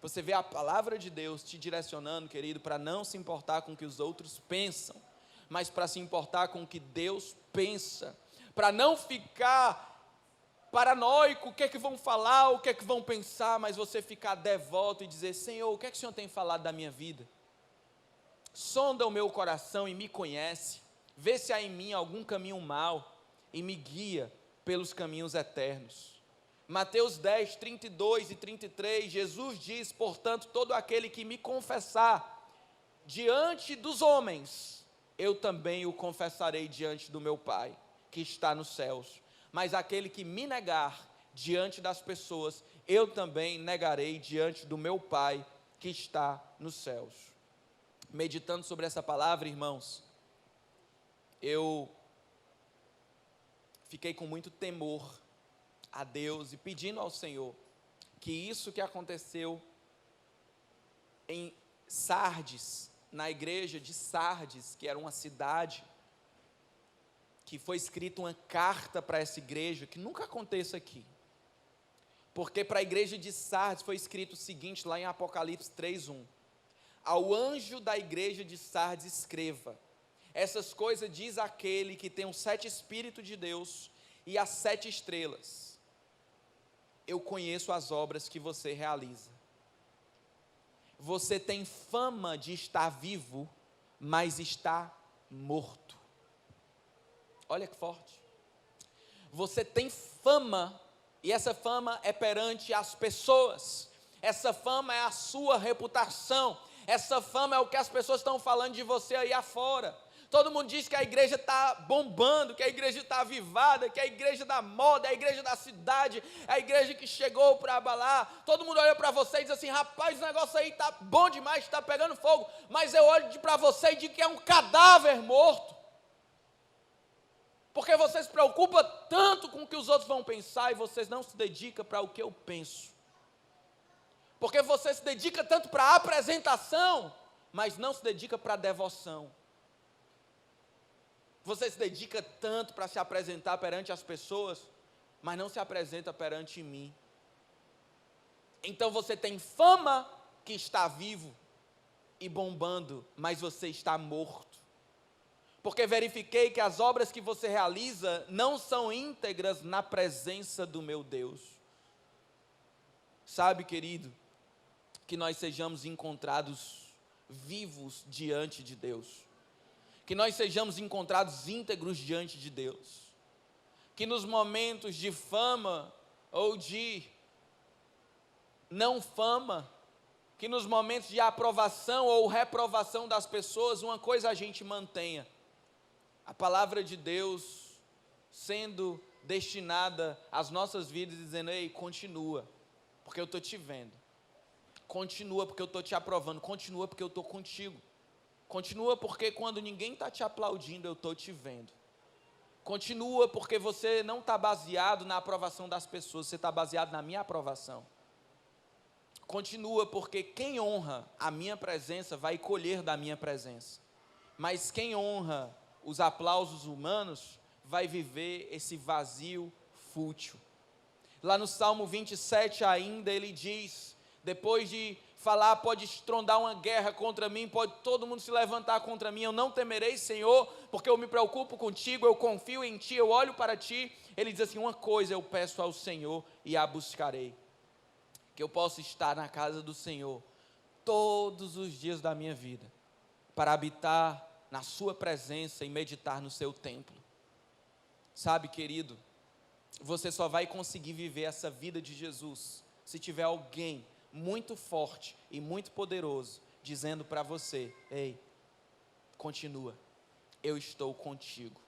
Speaker 1: Você vê a palavra de Deus te direcionando, querido, para não se importar com o que os outros pensam, mas para se importar com o que Deus pensa, para não ficar paranoico, o que é que vão falar, o que é que vão pensar, mas você ficar devoto e dizer: Senhor, o que é que o Senhor tem falado da minha vida? Sonda o meu coração e me conhece, vê se há em mim algum caminho mau e me guia pelos caminhos eternos. Mateus 10, 32 e 33, Jesus diz: portanto, todo aquele que me confessar diante dos homens, eu também o confessarei diante do meu Pai, que está nos céus. Mas aquele que me negar diante das pessoas, eu também negarei diante do meu Pai, que está nos céus. Meditando sobre essa palavra, irmãos, eu fiquei com muito temor a Deus e pedindo ao Senhor que isso que aconteceu em Sardes, na igreja de Sardes, que era uma cidade, que foi escrita uma carta para essa igreja, que nunca aconteça aqui. Porque para a igreja de Sardes foi escrito o seguinte, lá em Apocalipse 3:1. Ao anjo da igreja de Sardes escreva: essas coisas diz aquele que tem os 7 Espíritos de Deus e as 7 estrelas. Eu conheço as obras que você realiza. Você tem fama de estar vivo, mas está morto. Olha que forte. Você tem fama, e essa fama é perante as pessoas. Essa fama é a sua reputação. Essa fama é o que as pessoas estão falando de você aí afora. Todo mundo diz que a igreja está bombando, que a igreja está avivada, que a igreja da moda, a igreja da cidade, a igreja que chegou para abalar. Todo mundo olha para você e diz assim: rapaz, o negócio aí está bom demais, está pegando fogo. Mas eu olho para você e digo que é um cadáver morto. Porque você se preocupa tanto com o que os outros vão pensar e vocês não se dedicam para o que eu penso. Porque você se dedica tanto para a apresentação, mas não se dedica para a devoção. Você se dedica tanto para se apresentar perante as pessoas, mas não se apresenta perante mim. Então você tem fama que está vivo e bombando, mas você está morto. Porque verifiquei que as obras que você realiza não são íntegras na presença do meu Deus. Sabe, querido, que nós sejamos encontrados vivos diante de Deus. Que nós sejamos encontrados íntegros diante de Deus. Que nos momentos de fama ou de não fama, que nos momentos de aprovação ou reprovação das pessoas, uma coisa a gente mantenha: a palavra de Deus sendo destinada às nossas vidas, dizendo: ei, continua, porque eu estou te vendo. Continua, porque eu estou te aprovando. Continua, porque eu estou contigo. Continua, porque quando ninguém está te aplaudindo, eu estou te vendo. Continua, porque você não está baseado na aprovação das pessoas, você está baseado na minha aprovação. Continua, porque quem honra a minha presença vai colher da minha presença. Mas quem honra os aplausos humanos vai viver esse vazio fútil. Lá no Salmo 27 ainda ele diz, depois de falar: pode estrondar uma guerra contra mim, pode todo mundo se levantar contra mim, eu não temerei, Senhor, porque eu me preocupo contigo, eu confio em ti, eu olho para ti. Ele diz assim: uma coisa eu peço ao Senhor e a buscarei, que eu possa estar na casa do Senhor todos os dias da minha vida, para habitar na sua presença e meditar no seu templo. Sabe, querido, você só vai conseguir viver essa vida de Jesus se tiver alguém muito forte e muito poderoso dizendo para você: ei, continua, eu estou contigo.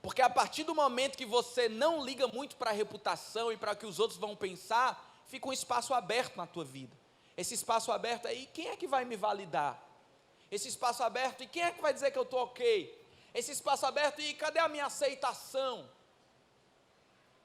Speaker 1: Porque a partir do momento que você não liga muito para a reputação e para o que os outros vão pensar, fica um espaço aberto na tua vida. Esse espaço aberto aí, quem é que vai me validar? Esse espaço aberto, e quem é que vai dizer que eu estou ok? Esse espaço aberto, e cadê a minha aceitação?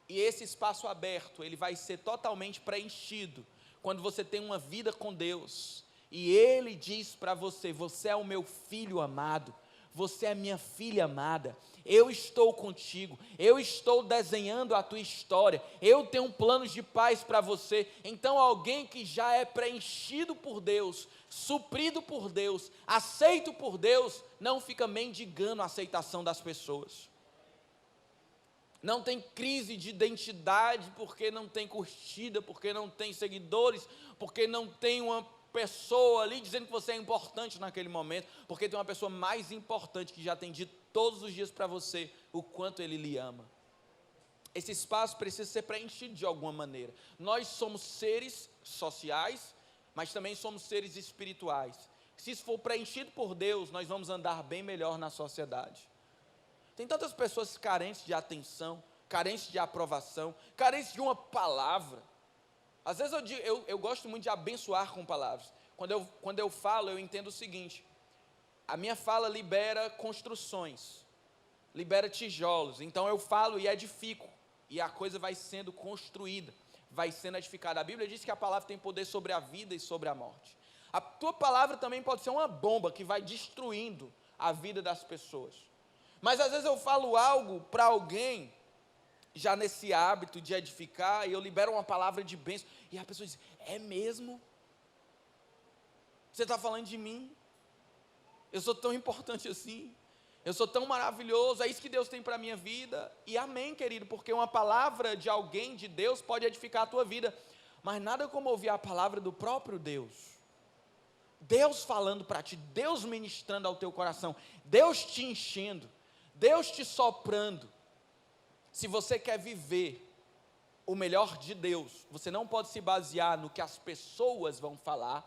Speaker 1: E esse espaço aberto, ele vai ser totalmente preenchido quando você tem uma vida com Deus, e Ele diz para você: você é o meu filho amado, você é minha filha amada, eu estou contigo, eu estou desenhando a tua história, eu tenho planos de paz para você. Então alguém que já é preenchido por Deus, suprido por Deus, aceito por Deus, não fica mendigando a aceitação das pessoas. Não tem crise de identidade porque não tem curtida, porque não tem seguidores, porque não tem uma pessoa ali dizendo que você é importante naquele momento, porque tem uma pessoa mais importante que já tem dito todos os dias para você o quanto Ele lhe ama. Esse espaço precisa ser preenchido de alguma maneira. Nós somos seres sociais, mas também somos seres espirituais. Se isso for preenchido por Deus, nós vamos andar bem melhor na sociedade. Tem tantas pessoas carentes de atenção, carentes de aprovação, carentes de uma palavra. Às vezes eu gosto muito de abençoar com palavras. Quando eu falo, eu entendo o seguinte: a minha fala libera construções, libera tijolos. Então eu falo e edifico, e a coisa vai sendo construída, vai sendo edificada. A Bíblia diz que a palavra tem poder sobre a vida e sobre a morte. A tua palavra também pode ser uma bomba que vai destruindo a vida das pessoas. Mas às vezes eu falo algo para alguém, já nesse hábito de edificar, e eu libero uma palavra de bênção, e a pessoa diz, é mesmo? Você está falando de mim? Eu sou tão importante assim? Eu sou tão maravilhoso? É isso que Deus tem para a minha vida? E amém, querido, porque uma palavra de alguém, de Deus, pode edificar a tua vida. Mas nada como ouvir a palavra do próprio Deus. Deus falando para ti, Deus ministrando ao teu coração, Deus te enchendo, Deus te soprando. Se você quer viver o melhor de Deus, você não pode se basear no que as pessoas vão falar,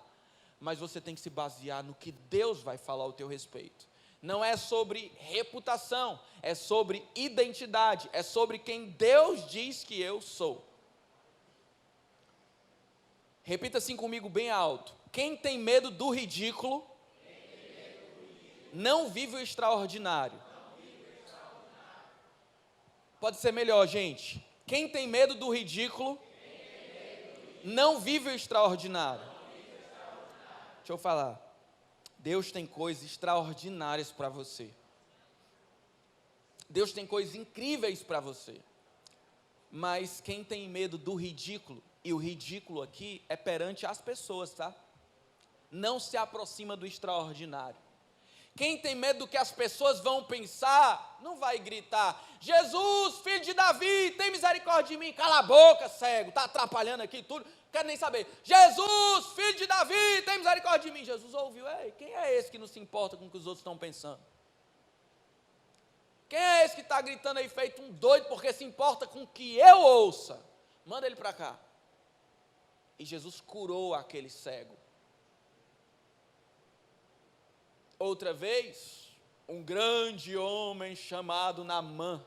Speaker 1: mas você tem que se basear no que Deus vai falar ao teu respeito. Não é sobre reputação, é sobre identidade, é sobre quem Deus diz que eu sou. Repita assim comigo bem alto. Quem tem medo do ridículo, não vive o extraordinário. Pode ser melhor, gente. Quem tem medo do ridículo, não vive o extraordinário. Deixa eu falar. Deus tem coisas extraordinárias para você. Deus tem coisas incríveis para você. Mas quem tem medo do ridículo, e o ridículo aqui é perante as pessoas, tá? Não se aproxima do extraordinário. Quem tem medo do que as pessoas vão pensar, não vai gritar, Jesus, filho de Davi, tem misericórdia de mim, cala a boca, cego, está atrapalhando aqui tudo, quero nem saber, Jesus, filho de Davi, tem misericórdia de mim. Jesus ouviu, ei, quem é esse que não se importa com o que os outros estão pensando? Quem é esse que está gritando aí feito um doido porque se importa com o que eu ouça? Manda ele para cá. E Jesus curou aquele cego. Outra vez, um grande homem chamado Naamã,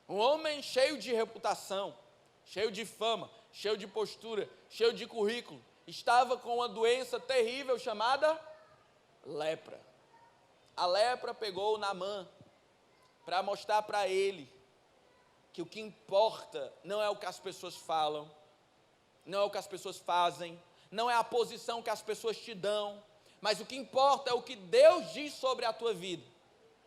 Speaker 1: um homem cheio de reputação, cheio de fama, cheio de postura, cheio de currículo, estava com uma doença terrível chamada lepra. A lepra pegou o Naamã para mostrar para ele que o que importa não é o que as pessoas falam, não é o que as pessoas fazem, não é a posição que as pessoas te dão, mas o que importa é o que Deus diz sobre a tua vida.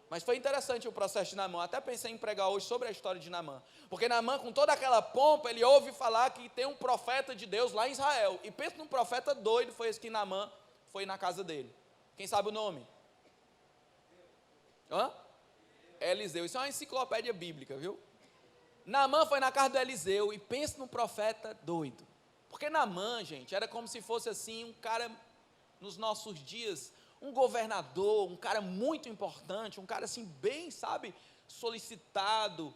Speaker 1: Mas foi interessante o processo de Naamã, até pensei em pregar hoje sobre a história de Naamã, porque Naamã, com toda aquela pompa, ele ouve falar que tem um profeta de Deus lá em Israel, e pensa num profeta doido, foi esse que Naamã foi na casa dele. Quem sabe o nome? Eliseu, isso é uma enciclopédia bíblica, viu? Naamã foi na casa do Eliseu, e pensa num profeta doido, porque Naamã, gente, era como se fosse assim, um cara, nos nossos dias, um governador, um cara muito importante, um cara assim bem, sabe, solicitado,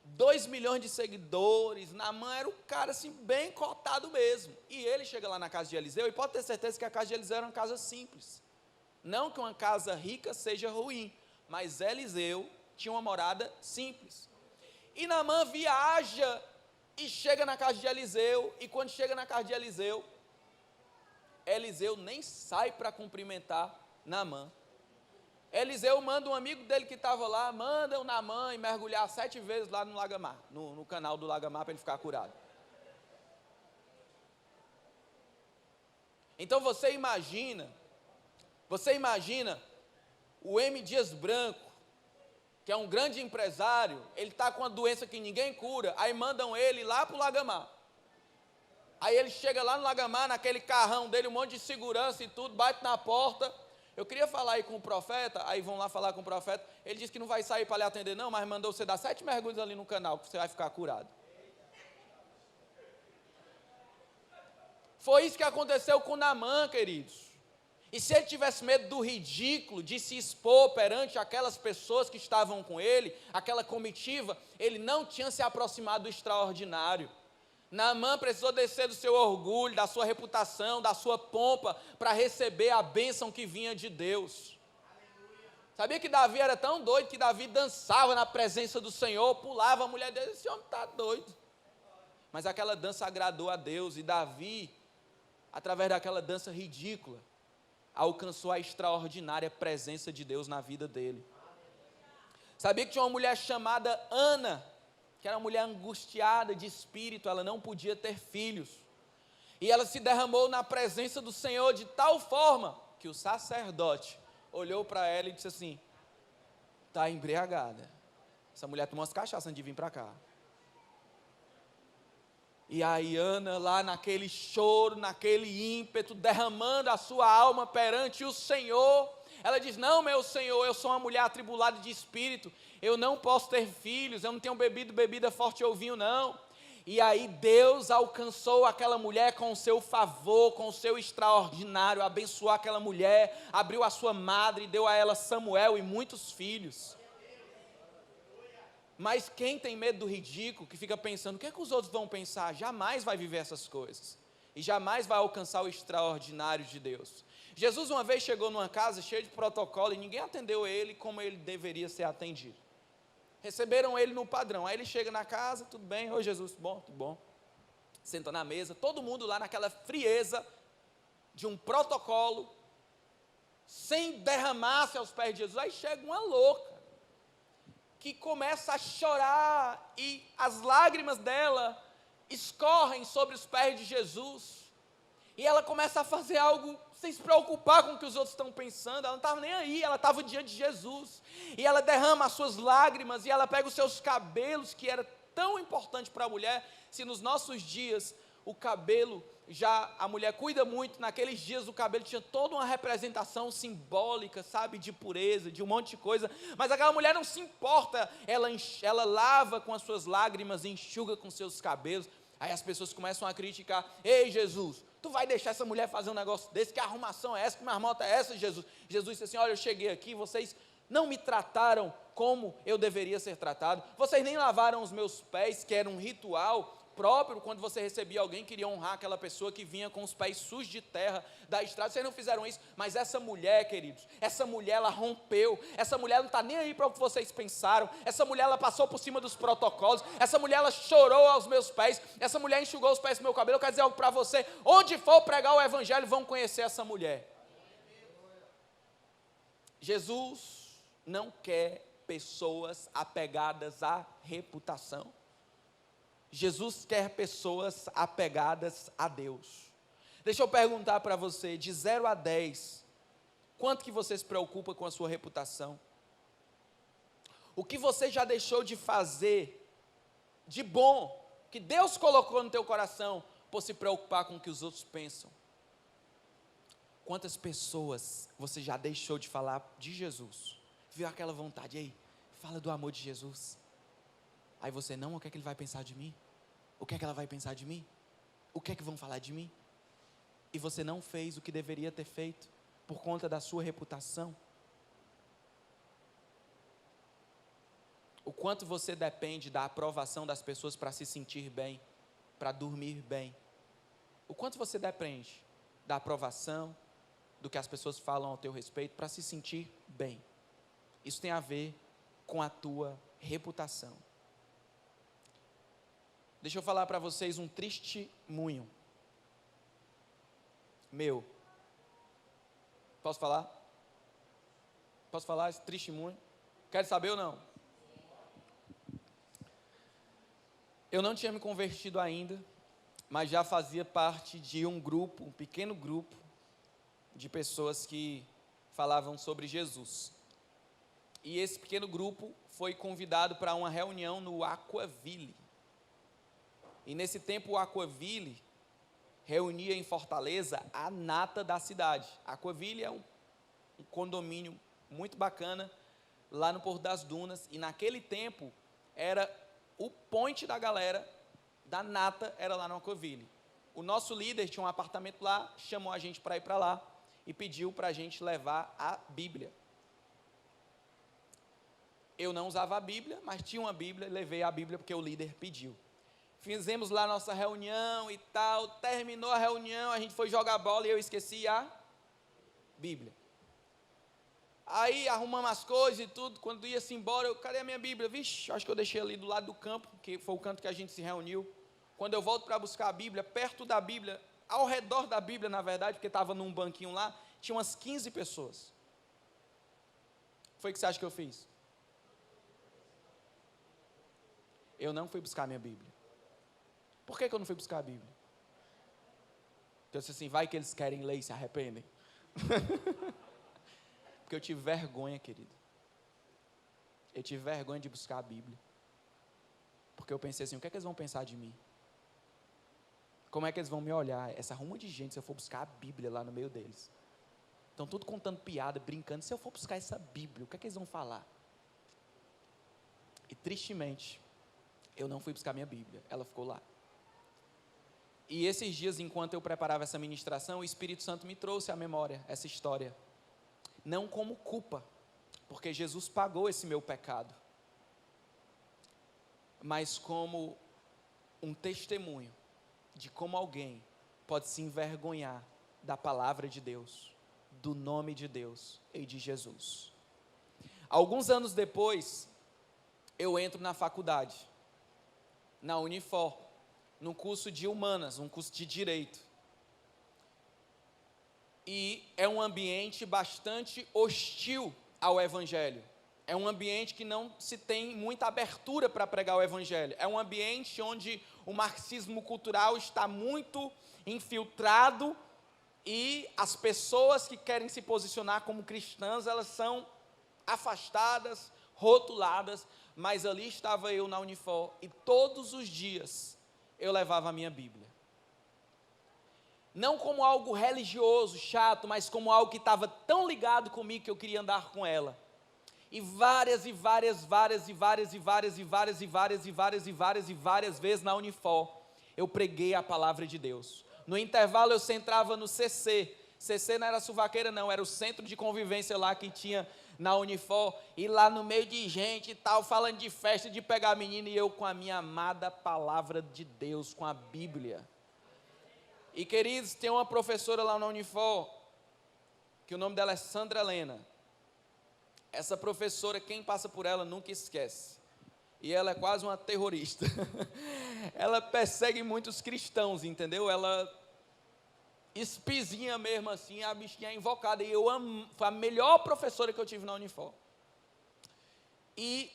Speaker 1: 2 milhões de seguidores. Naamã era um cara assim bem cotado mesmo, e ele chega lá na casa de Eliseu, e pode ter certeza que a casa de Eliseu era uma casa simples, não que uma casa rica seja ruim, mas Eliseu tinha uma morada simples, e Naamã viaja, e chega na casa de Eliseu, e quando chega na casa de Eliseu, Eliseu nem sai para cumprimentar Naamã. Eliseu manda um amigo dele que estava lá, manda o Naamã mergulhar 7 vezes lá no Lagamar, no canal do Lagamar, para ele ficar curado. Então você imagina o M. Dias Branco, que é um grande empresário, ele está com uma doença que ninguém cura, aí mandam ele lá para o Lagamar. Aí ele chega lá no Lagamar, naquele carrão dele, um monte de segurança e tudo, bate na porta. Eu queria falar aí com o profeta, aí vão lá falar com o profeta, ele disse que não vai sair para lhe atender não, mas mandou você dar 7 mergulhos ali no canal, que você vai ficar curado. Foi isso que aconteceu com Naamã, queridos. E se ele tivesse medo do ridículo, de se expor perante aquelas pessoas que estavam com ele, aquela comitiva, ele não tinha se aproximado do extraordinário. Naamã precisou descer do seu orgulho, da sua reputação, da sua pompa, para receber a bênção que vinha de Deus. Sabia que Davi era tão doido que Davi dançava na presença do Senhor, pulava, a mulher dele, esse homem está doido. Mas aquela dança agradou a Deus, e Davi, através daquela dança ridícula, alcançou a extraordinária presença de Deus na vida dele. Sabia que tinha uma mulher chamada Ana, que era uma mulher angustiada de espírito, ela não podia ter filhos. E ela se derramou na presença do Senhor de tal forma que o sacerdote olhou para ela e disse assim: está embriagada. Essa mulher tomou umas cachaças antes de vir para cá. E aí Ana lá naquele choro, naquele ímpeto, derramando a sua alma perante o Senhor, ela diz: não, meu Senhor, eu sou uma mulher atribulada de espírito, eu não posso ter filhos, eu não tenho bebido bebida forte ou vinho não. E aí Deus alcançou aquela mulher com o seu favor, com o seu extraordinário, abençoou aquela mulher, abriu a sua madre, deu a ela Samuel e muitos filhos. Mas quem tem medo do ridículo, que fica pensando, o que é que os outros vão pensar, jamais vai viver essas coisas, e jamais vai alcançar o extraordinário de Deus. Jesus uma vez chegou numa casa cheia de protocolo, e ninguém atendeu ele como ele deveria ser atendido. Receberam ele no padrão, aí ele chega na casa, tudo bem, oi Jesus, tudo bom, senta na mesa, todo mundo lá naquela frieza, de um protocolo, sem derramar-se aos pés de Jesus. Aí chega uma louca, que começa a chorar, e as lágrimas dela escorrem sobre os pés de Jesus, e ela começa a fazer algo sem se preocupar com o que os outros estão pensando, ela não estava nem aí, ela estava diante de Jesus, e ela derrama as suas lágrimas, e ela pega os seus cabelos, que era tão importante para a mulher. Se nos nossos dias o cabelo, já a mulher cuida muito, naqueles dias o cabelo tinha toda uma representação simbólica, sabe, de pureza, de um monte de coisa, mas aquela mulher não se importa, ela lava com as suas lágrimas, enxuga com seus cabelos. Aí as pessoas começam a criticar: ei Jesus, tu vai deixar essa mulher fazer um negócio desse? Que arrumação é essa? Que marmota é essa, Jesus? Jesus disse assim: olha, eu cheguei aqui, vocês não me trataram como eu deveria ser tratado, vocês nem lavaram os meus pés, que era um ritual próprio, quando você recebia alguém, queria honrar aquela pessoa que vinha com os pés sujos de terra da estrada, vocês não fizeram isso. Mas essa mulher, queridos, essa mulher, ela rompeu, essa mulher não está nem aí para o que vocês pensaram, essa mulher, ela passou por cima dos protocolos, essa mulher, ela chorou aos meus pés, essa mulher enxugou os pés do meu cabelo. Eu quero dizer algo para você: onde for pregar o evangelho, vão conhecer essa mulher. Jesus não quer pessoas apegadas à reputação. Jesus quer pessoas apegadas a Deus. Deixa eu perguntar para você, de 0 a 10, quanto que você se preocupa com a sua reputação? O que você já deixou de fazer de bom, que Deus colocou no teu coração, por se preocupar com o que os outros pensam? Quantas pessoas você já deixou de falar de Jesus? Viu aquela vontade, ei, fala do amor de Jesus. Aí você: não, o que é que ele vai pensar de mim? O que é que ela vai pensar de mim? O que é que vão falar de mim? E você não fez o que deveria ter feito, por conta da sua reputação. O quanto você depende da aprovação das pessoas para se sentir bem, para dormir bem. O quanto você depende da aprovação, do que as pessoas falam ao teu respeito, para se sentir bem. Isso tem a ver com a tua reputação. Deixa eu falar para vocês um testemunho meu. Posso falar? Posso falar esse testemunho? Quer saber ou não? Eu não tinha me convertido ainda, mas já fazia parte de um grupo, um pequeno grupo, de pessoas que falavam sobre Jesus. E esse pequeno grupo foi convidado para uma reunião no Aquaville. E nesse tempo o Aquaville reunia em Fortaleza a nata da cidade. Aquaville é um condomínio muito bacana lá no Porto das Dunas, e naquele tempo era o point da galera, da nata, era lá no Aquaville. O nosso líder tinha um apartamento lá, chamou a gente para ir para lá e pediu para a gente levar a Bíblia. Eu não usava a Bíblia, mas tinha uma Bíblia, levei a Bíblia porque o líder pediu. Fizemos lá nossa reunião e tal, terminou a reunião, a gente foi jogar bola e eu esqueci a Bíblia. Aí arrumamos as coisas e tudo, quando ia-se embora, eu: cadê a minha Bíblia? Vixe, acho que eu deixei ali do lado do campo, que foi o canto que a gente se reuniu. Quando eu volto para buscar a Bíblia, perto da Bíblia, ao redor da Bíblia, na verdade, porque estava num banquinho lá, tinha umas 15 pessoas. O que foi que você acha que eu fiz? Eu não fui buscar a minha Bíblia. Por que eu não fui buscar a Bíblia? Porque eu disse assim, vai que eles querem ler e se arrependem. Porque eu tive vergonha, querido. Eu tive vergonha de buscar a Bíblia. Porque eu pensei assim, o que é que eles vão pensar de mim? Como é que eles vão me olhar? Essa ruma de gente, se eu for buscar a Bíblia lá no meio deles. Estão tudo contando piada, brincando. Se eu for buscar essa Bíblia, o que é que eles vão falar? E tristemente, eu não fui buscar minha Bíblia. Ela ficou lá. E esses dias, enquanto eu preparava essa ministração, o Espírito Santo me trouxe à memória essa história. Não como culpa, porque Jesus pagou esse meu pecado. Mas como um testemunho de como alguém pode se envergonhar da palavra de Deus, do nome de Deus e de Jesus. Alguns anos depois, eu entro na faculdade, na Unifor, no curso de Humanas, um curso de Direito. E é um ambiente bastante hostil ao Evangelho. É um ambiente que não se tem muita abertura para pregar o Evangelho. É um ambiente onde o marxismo cultural está muito infiltrado e as pessoas que querem se posicionar como cristãs, elas são afastadas, rotuladas, mas ali estava eu na Unifor e todos os dias eu levava a minha Bíblia. Não como algo religioso, chato, mas como algo que estava tão ligado comigo que eu queria andar com ela. E várias vezes na Unifor, eu preguei a palavra de Deus. No intervalo eu centrava no CC. CC não era suvaqueira não, era o centro de convivência lá que tinha na Unifor. E lá no meio de gente e tal, falando de festa, de pegar menina, e eu com a minha amada palavra de Deus, com a Bíblia. E queridos, tem uma professora lá na Unifor, que o nome dela é Sandra Helena. Essa professora, quem passa por ela nunca esquece. E ela é quase uma terrorista. Ela persegue muitos cristãos, entendeu? Ela espizinha mesmo assim, a bichinha é invocada. E eu amo, foi a melhor professora que eu tive na Unifor. E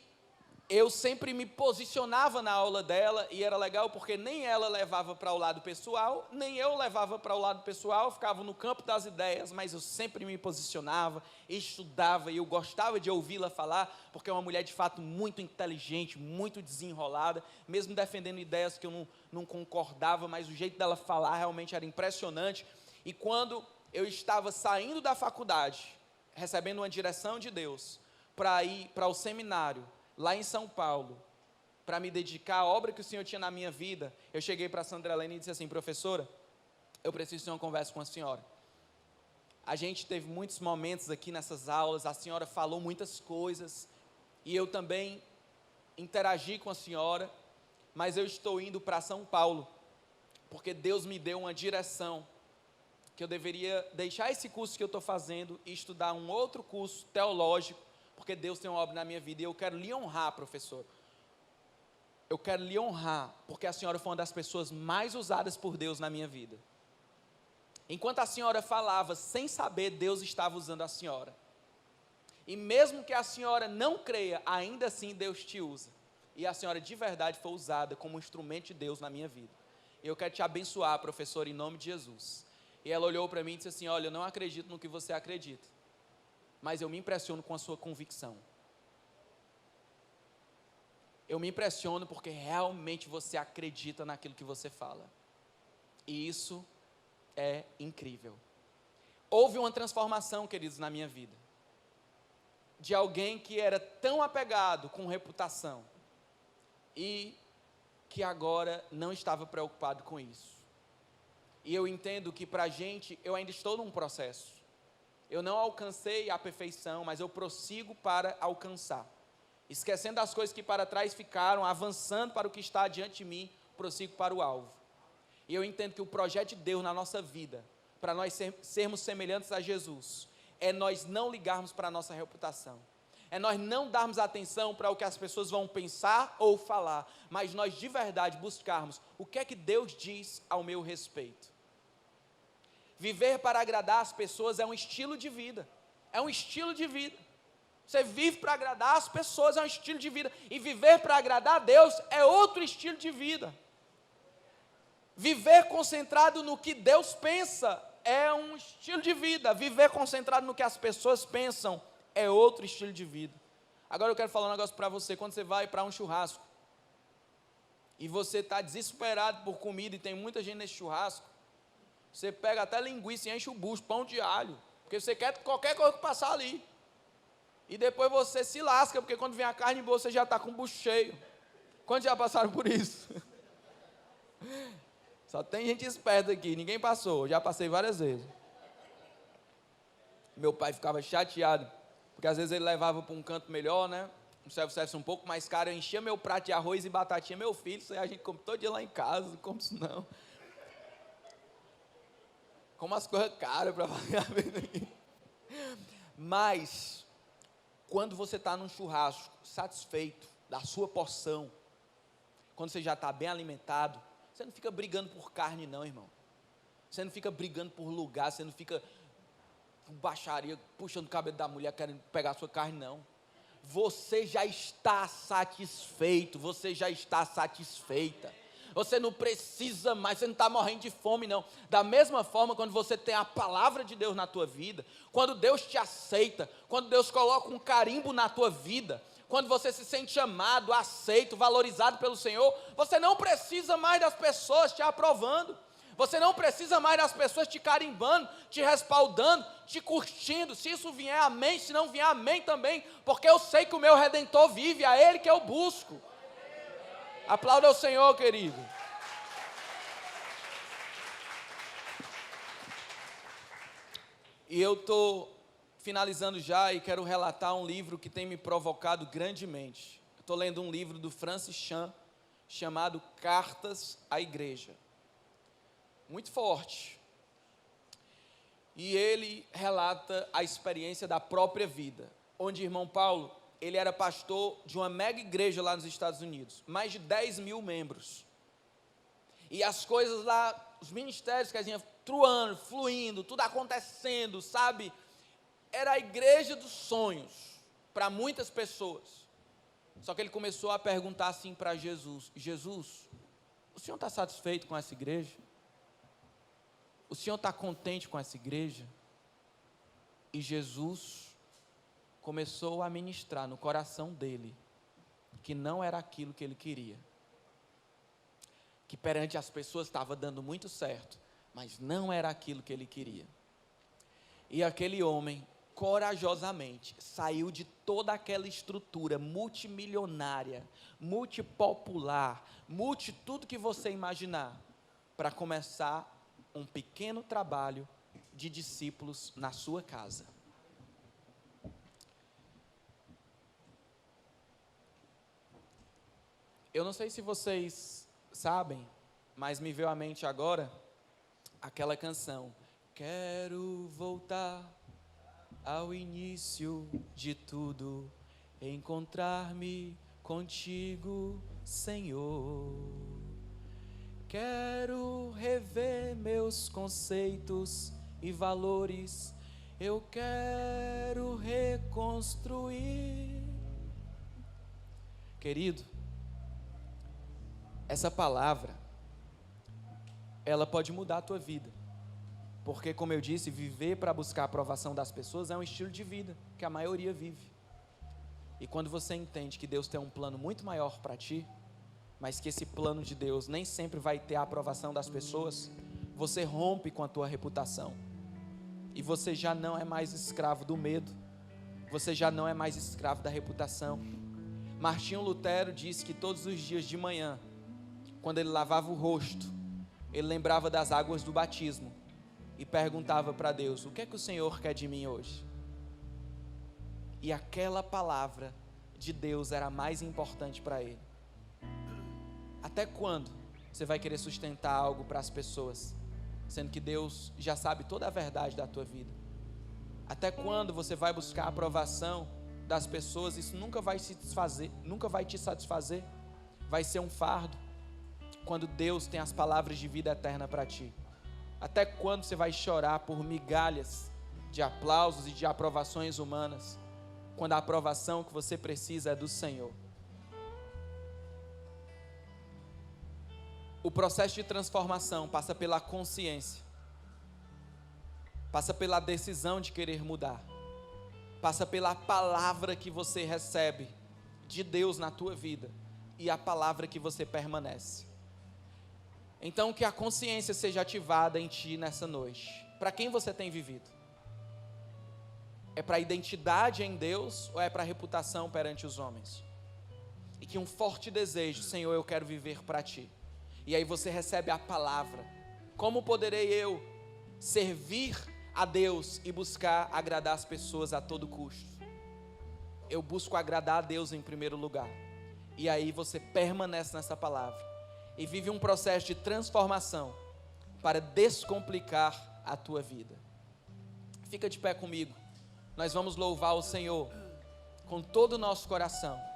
Speaker 1: eu sempre me posicionava na aula dela, e era legal porque nem ela levava para o lado pessoal, nem eu levava para o lado pessoal, ficava no campo das ideias, mas eu sempre me posicionava, estudava, e eu gostava de ouvi-la falar, porque é uma mulher de fato muito inteligente, muito desenrolada, mesmo defendendo ideias que eu não concordava, mas o jeito dela falar realmente era impressionante. E quando eu estava saindo da faculdade, recebendo uma direção de Deus, para ir para o seminário, lá em São Paulo, para me dedicar à obra que o Senhor tinha na minha vida, eu cheguei para a Sandra Helena e disse assim: professora, eu preciso ter uma conversa com a senhora. A gente teve muitos momentos aqui nessas aulas, a senhora falou muitas coisas, e eu também interagi com a senhora, mas eu estou indo para São Paulo, porque Deus me deu uma direção, que eu deveria deixar esse curso que eu estou fazendo e estudar um outro curso teológico, porque Deus tem uma obra na minha vida, e eu quero lhe honrar, professor. Eu quero lhe honrar, porque a senhora foi uma das pessoas mais usadas por Deus na minha vida. Enquanto a senhora falava, sem saber, Deus estava usando a senhora. E mesmo que a senhora não creia, ainda assim Deus te usa. E a senhora de verdade foi usada como um instrumento de Deus na minha vida. E eu quero te abençoar, professor, em nome de Jesus. E ela olhou para mim e disse assim: olha, eu não acredito no que você acredita, mas eu me impressiono com a sua convicção. Eu me impressiono porque realmente você acredita naquilo que você fala. E isso é incrível. Houve uma transformação, queridos, na minha vida. De alguém que era tão apegado com reputação e que agora não estava preocupado com isso. E eu entendo que para a gente, eu ainda estou num processo. Eu não alcancei a perfeição, mas eu prossigo para alcançar. Esquecendo as coisas que para trás ficaram, avançando para o que está diante de mim, prossigo para o alvo. E eu entendo que o projeto de Deus na nossa vida, para nós sermos semelhantes a Jesus, é nós não ligarmos para a nossa reputação. É nós não darmos atenção para o que as pessoas vão pensar ou falar, mas nós de verdade buscarmos o que é que Deus diz ao meu respeito. Viver para agradar as pessoas é um estilo de vida. É um estilo de vida. Você vive para agradar as pessoas, é um estilo de vida. E viver para agradar a Deus é outro estilo de vida. Viver concentrado no que Deus pensa é um estilo de vida. Viver concentrado no que as pessoas pensam é outro estilo de vida. Agora eu quero falar um negócio para você. Quando você vai para um churrasco e você está desesperado por comida e tem muita gente nesse churrasco, você pega até linguiça e enche o bucho, pão de alho, porque você quer qualquer coisa que passar ali. E depois você se lasca, porque quando vem a carne boa, você já está com o bucho cheio. Quantos já passaram por isso? Só tem gente esperta aqui, ninguém passou, já passei várias vezes. Meu pai ficava chateado, porque às vezes ele levava para um canto melhor, né? Um self-service um pouco mais caro, eu enchia meu prato de arroz e batatinha, meu filho, isso aí a gente come todo dia lá em casa, não come isso não. Como as coisas caras para fazer a vida aqui. Mas, quando você está num churrasco, satisfeito da sua porção, quando você já está bem alimentado, você não fica brigando por carne não, irmão. Você não fica brigando por lugar, você não fica com baixaria, puxando o cabelo da mulher, querendo pegar a sua carne, não. Você já está satisfeito, você já está satisfeita. Você não precisa mais, você não está morrendo de fome não. Da mesma forma, quando você tem a palavra de Deus na tua vida, quando Deus te aceita, quando Deus coloca um carimbo na tua vida, quando você se sente amado, aceito, valorizado pelo Senhor, você não precisa mais das pessoas te aprovando, você não precisa mais das pessoas te carimbando, te respaldando, te curtindo. Se isso vier, amém, se não vier, amém também, porque eu sei que o meu Redentor vive, a Ele que eu busco. Aplauda ao Senhor, querido. E eu estou finalizando já e quero relatar um livro que tem me provocado grandemente. Estou lendo um livro do Francis Chan, chamado Cartas à Igreja. Muito forte. E ele relata a experiência da própria vida, onde irmão Paulo, ele era pastor de uma mega igreja lá nos Estados Unidos, mais de 10 mil membros. E as coisas lá, os ministérios que vinham truando, fluindo, tudo acontecendo, sabe? Era a igreja dos sonhos para muitas pessoas. Só que ele começou a perguntar assim para Jesus: Jesus, o Senhor está satisfeito com essa igreja? O Senhor está contente com essa igreja? E Jesus começou a ministrar no coração dele que não era aquilo que ele queria, que perante as pessoas estava dando muito certo, mas não era aquilo que ele queria. E aquele homem corajosamente saiu de toda aquela estrutura multimilionária, multipopular, tudo que você imaginar, para começar um pequeno trabalho de discípulos na sua casa. Eu não sei se vocês sabem, mas me veio à mente agora aquela canção: quero voltar ao início de tudo, encontrar-me contigo, Senhor. Quero rever meus conceitos e valores, eu quero reconstruir. Querido, essa palavra, ela pode mudar a tua vida, porque, como eu disse, viver para buscar a aprovação das pessoas é um estilo de vida que a maioria vive. E quando você entende que Deus tem um plano muito maior para ti, mas que esse plano de Deus nem sempre vai ter a aprovação das pessoas, você rompe com a tua reputação, e você já não é mais escravo do medo, você já não é mais escravo da reputação. Martinho Lutero disse que todos os dias de manhã, quando ele lavava o rosto, ele lembrava das águas do batismo e perguntava para Deus: o que é que o Senhor quer de mim hoje? E aquela palavra de Deus era mais importante para ele. Até quando você vai querer sustentar algo para as pessoas, sendo que Deus já sabe toda a verdade da tua vida? Até quando você vai buscar a aprovação das pessoas? Isso nunca vai te satisfazer, vai ser um fardo, quando Deus tem as palavras de vida eterna para ti. Até quando você vai chorar por migalhas de aplausos e de aprovações humanas, quando a aprovação que você precisa é do Senhor? O processo de transformação passa pela consciência, passa pela decisão de querer mudar, passa pela palavra que você recebe de Deus na tua vida e a palavra que você permanece. Então, que a consciência seja ativada em ti nessa noite. Para quem você tem vivido? É para a identidade em Deus ou é para a reputação perante os homens? E que um forte desejo, Senhor, eu quero viver para ti. E aí você recebe a palavra. Como poderei eu servir a Deus e buscar agradar as pessoas a todo custo? Eu busco agradar a Deus em primeiro lugar. E aí você permanece nessa palavra e vive um processo de transformação para descomplicar a tua vida. Fica de pé comigo. Nós vamos louvar o Senhor com todo o nosso coração.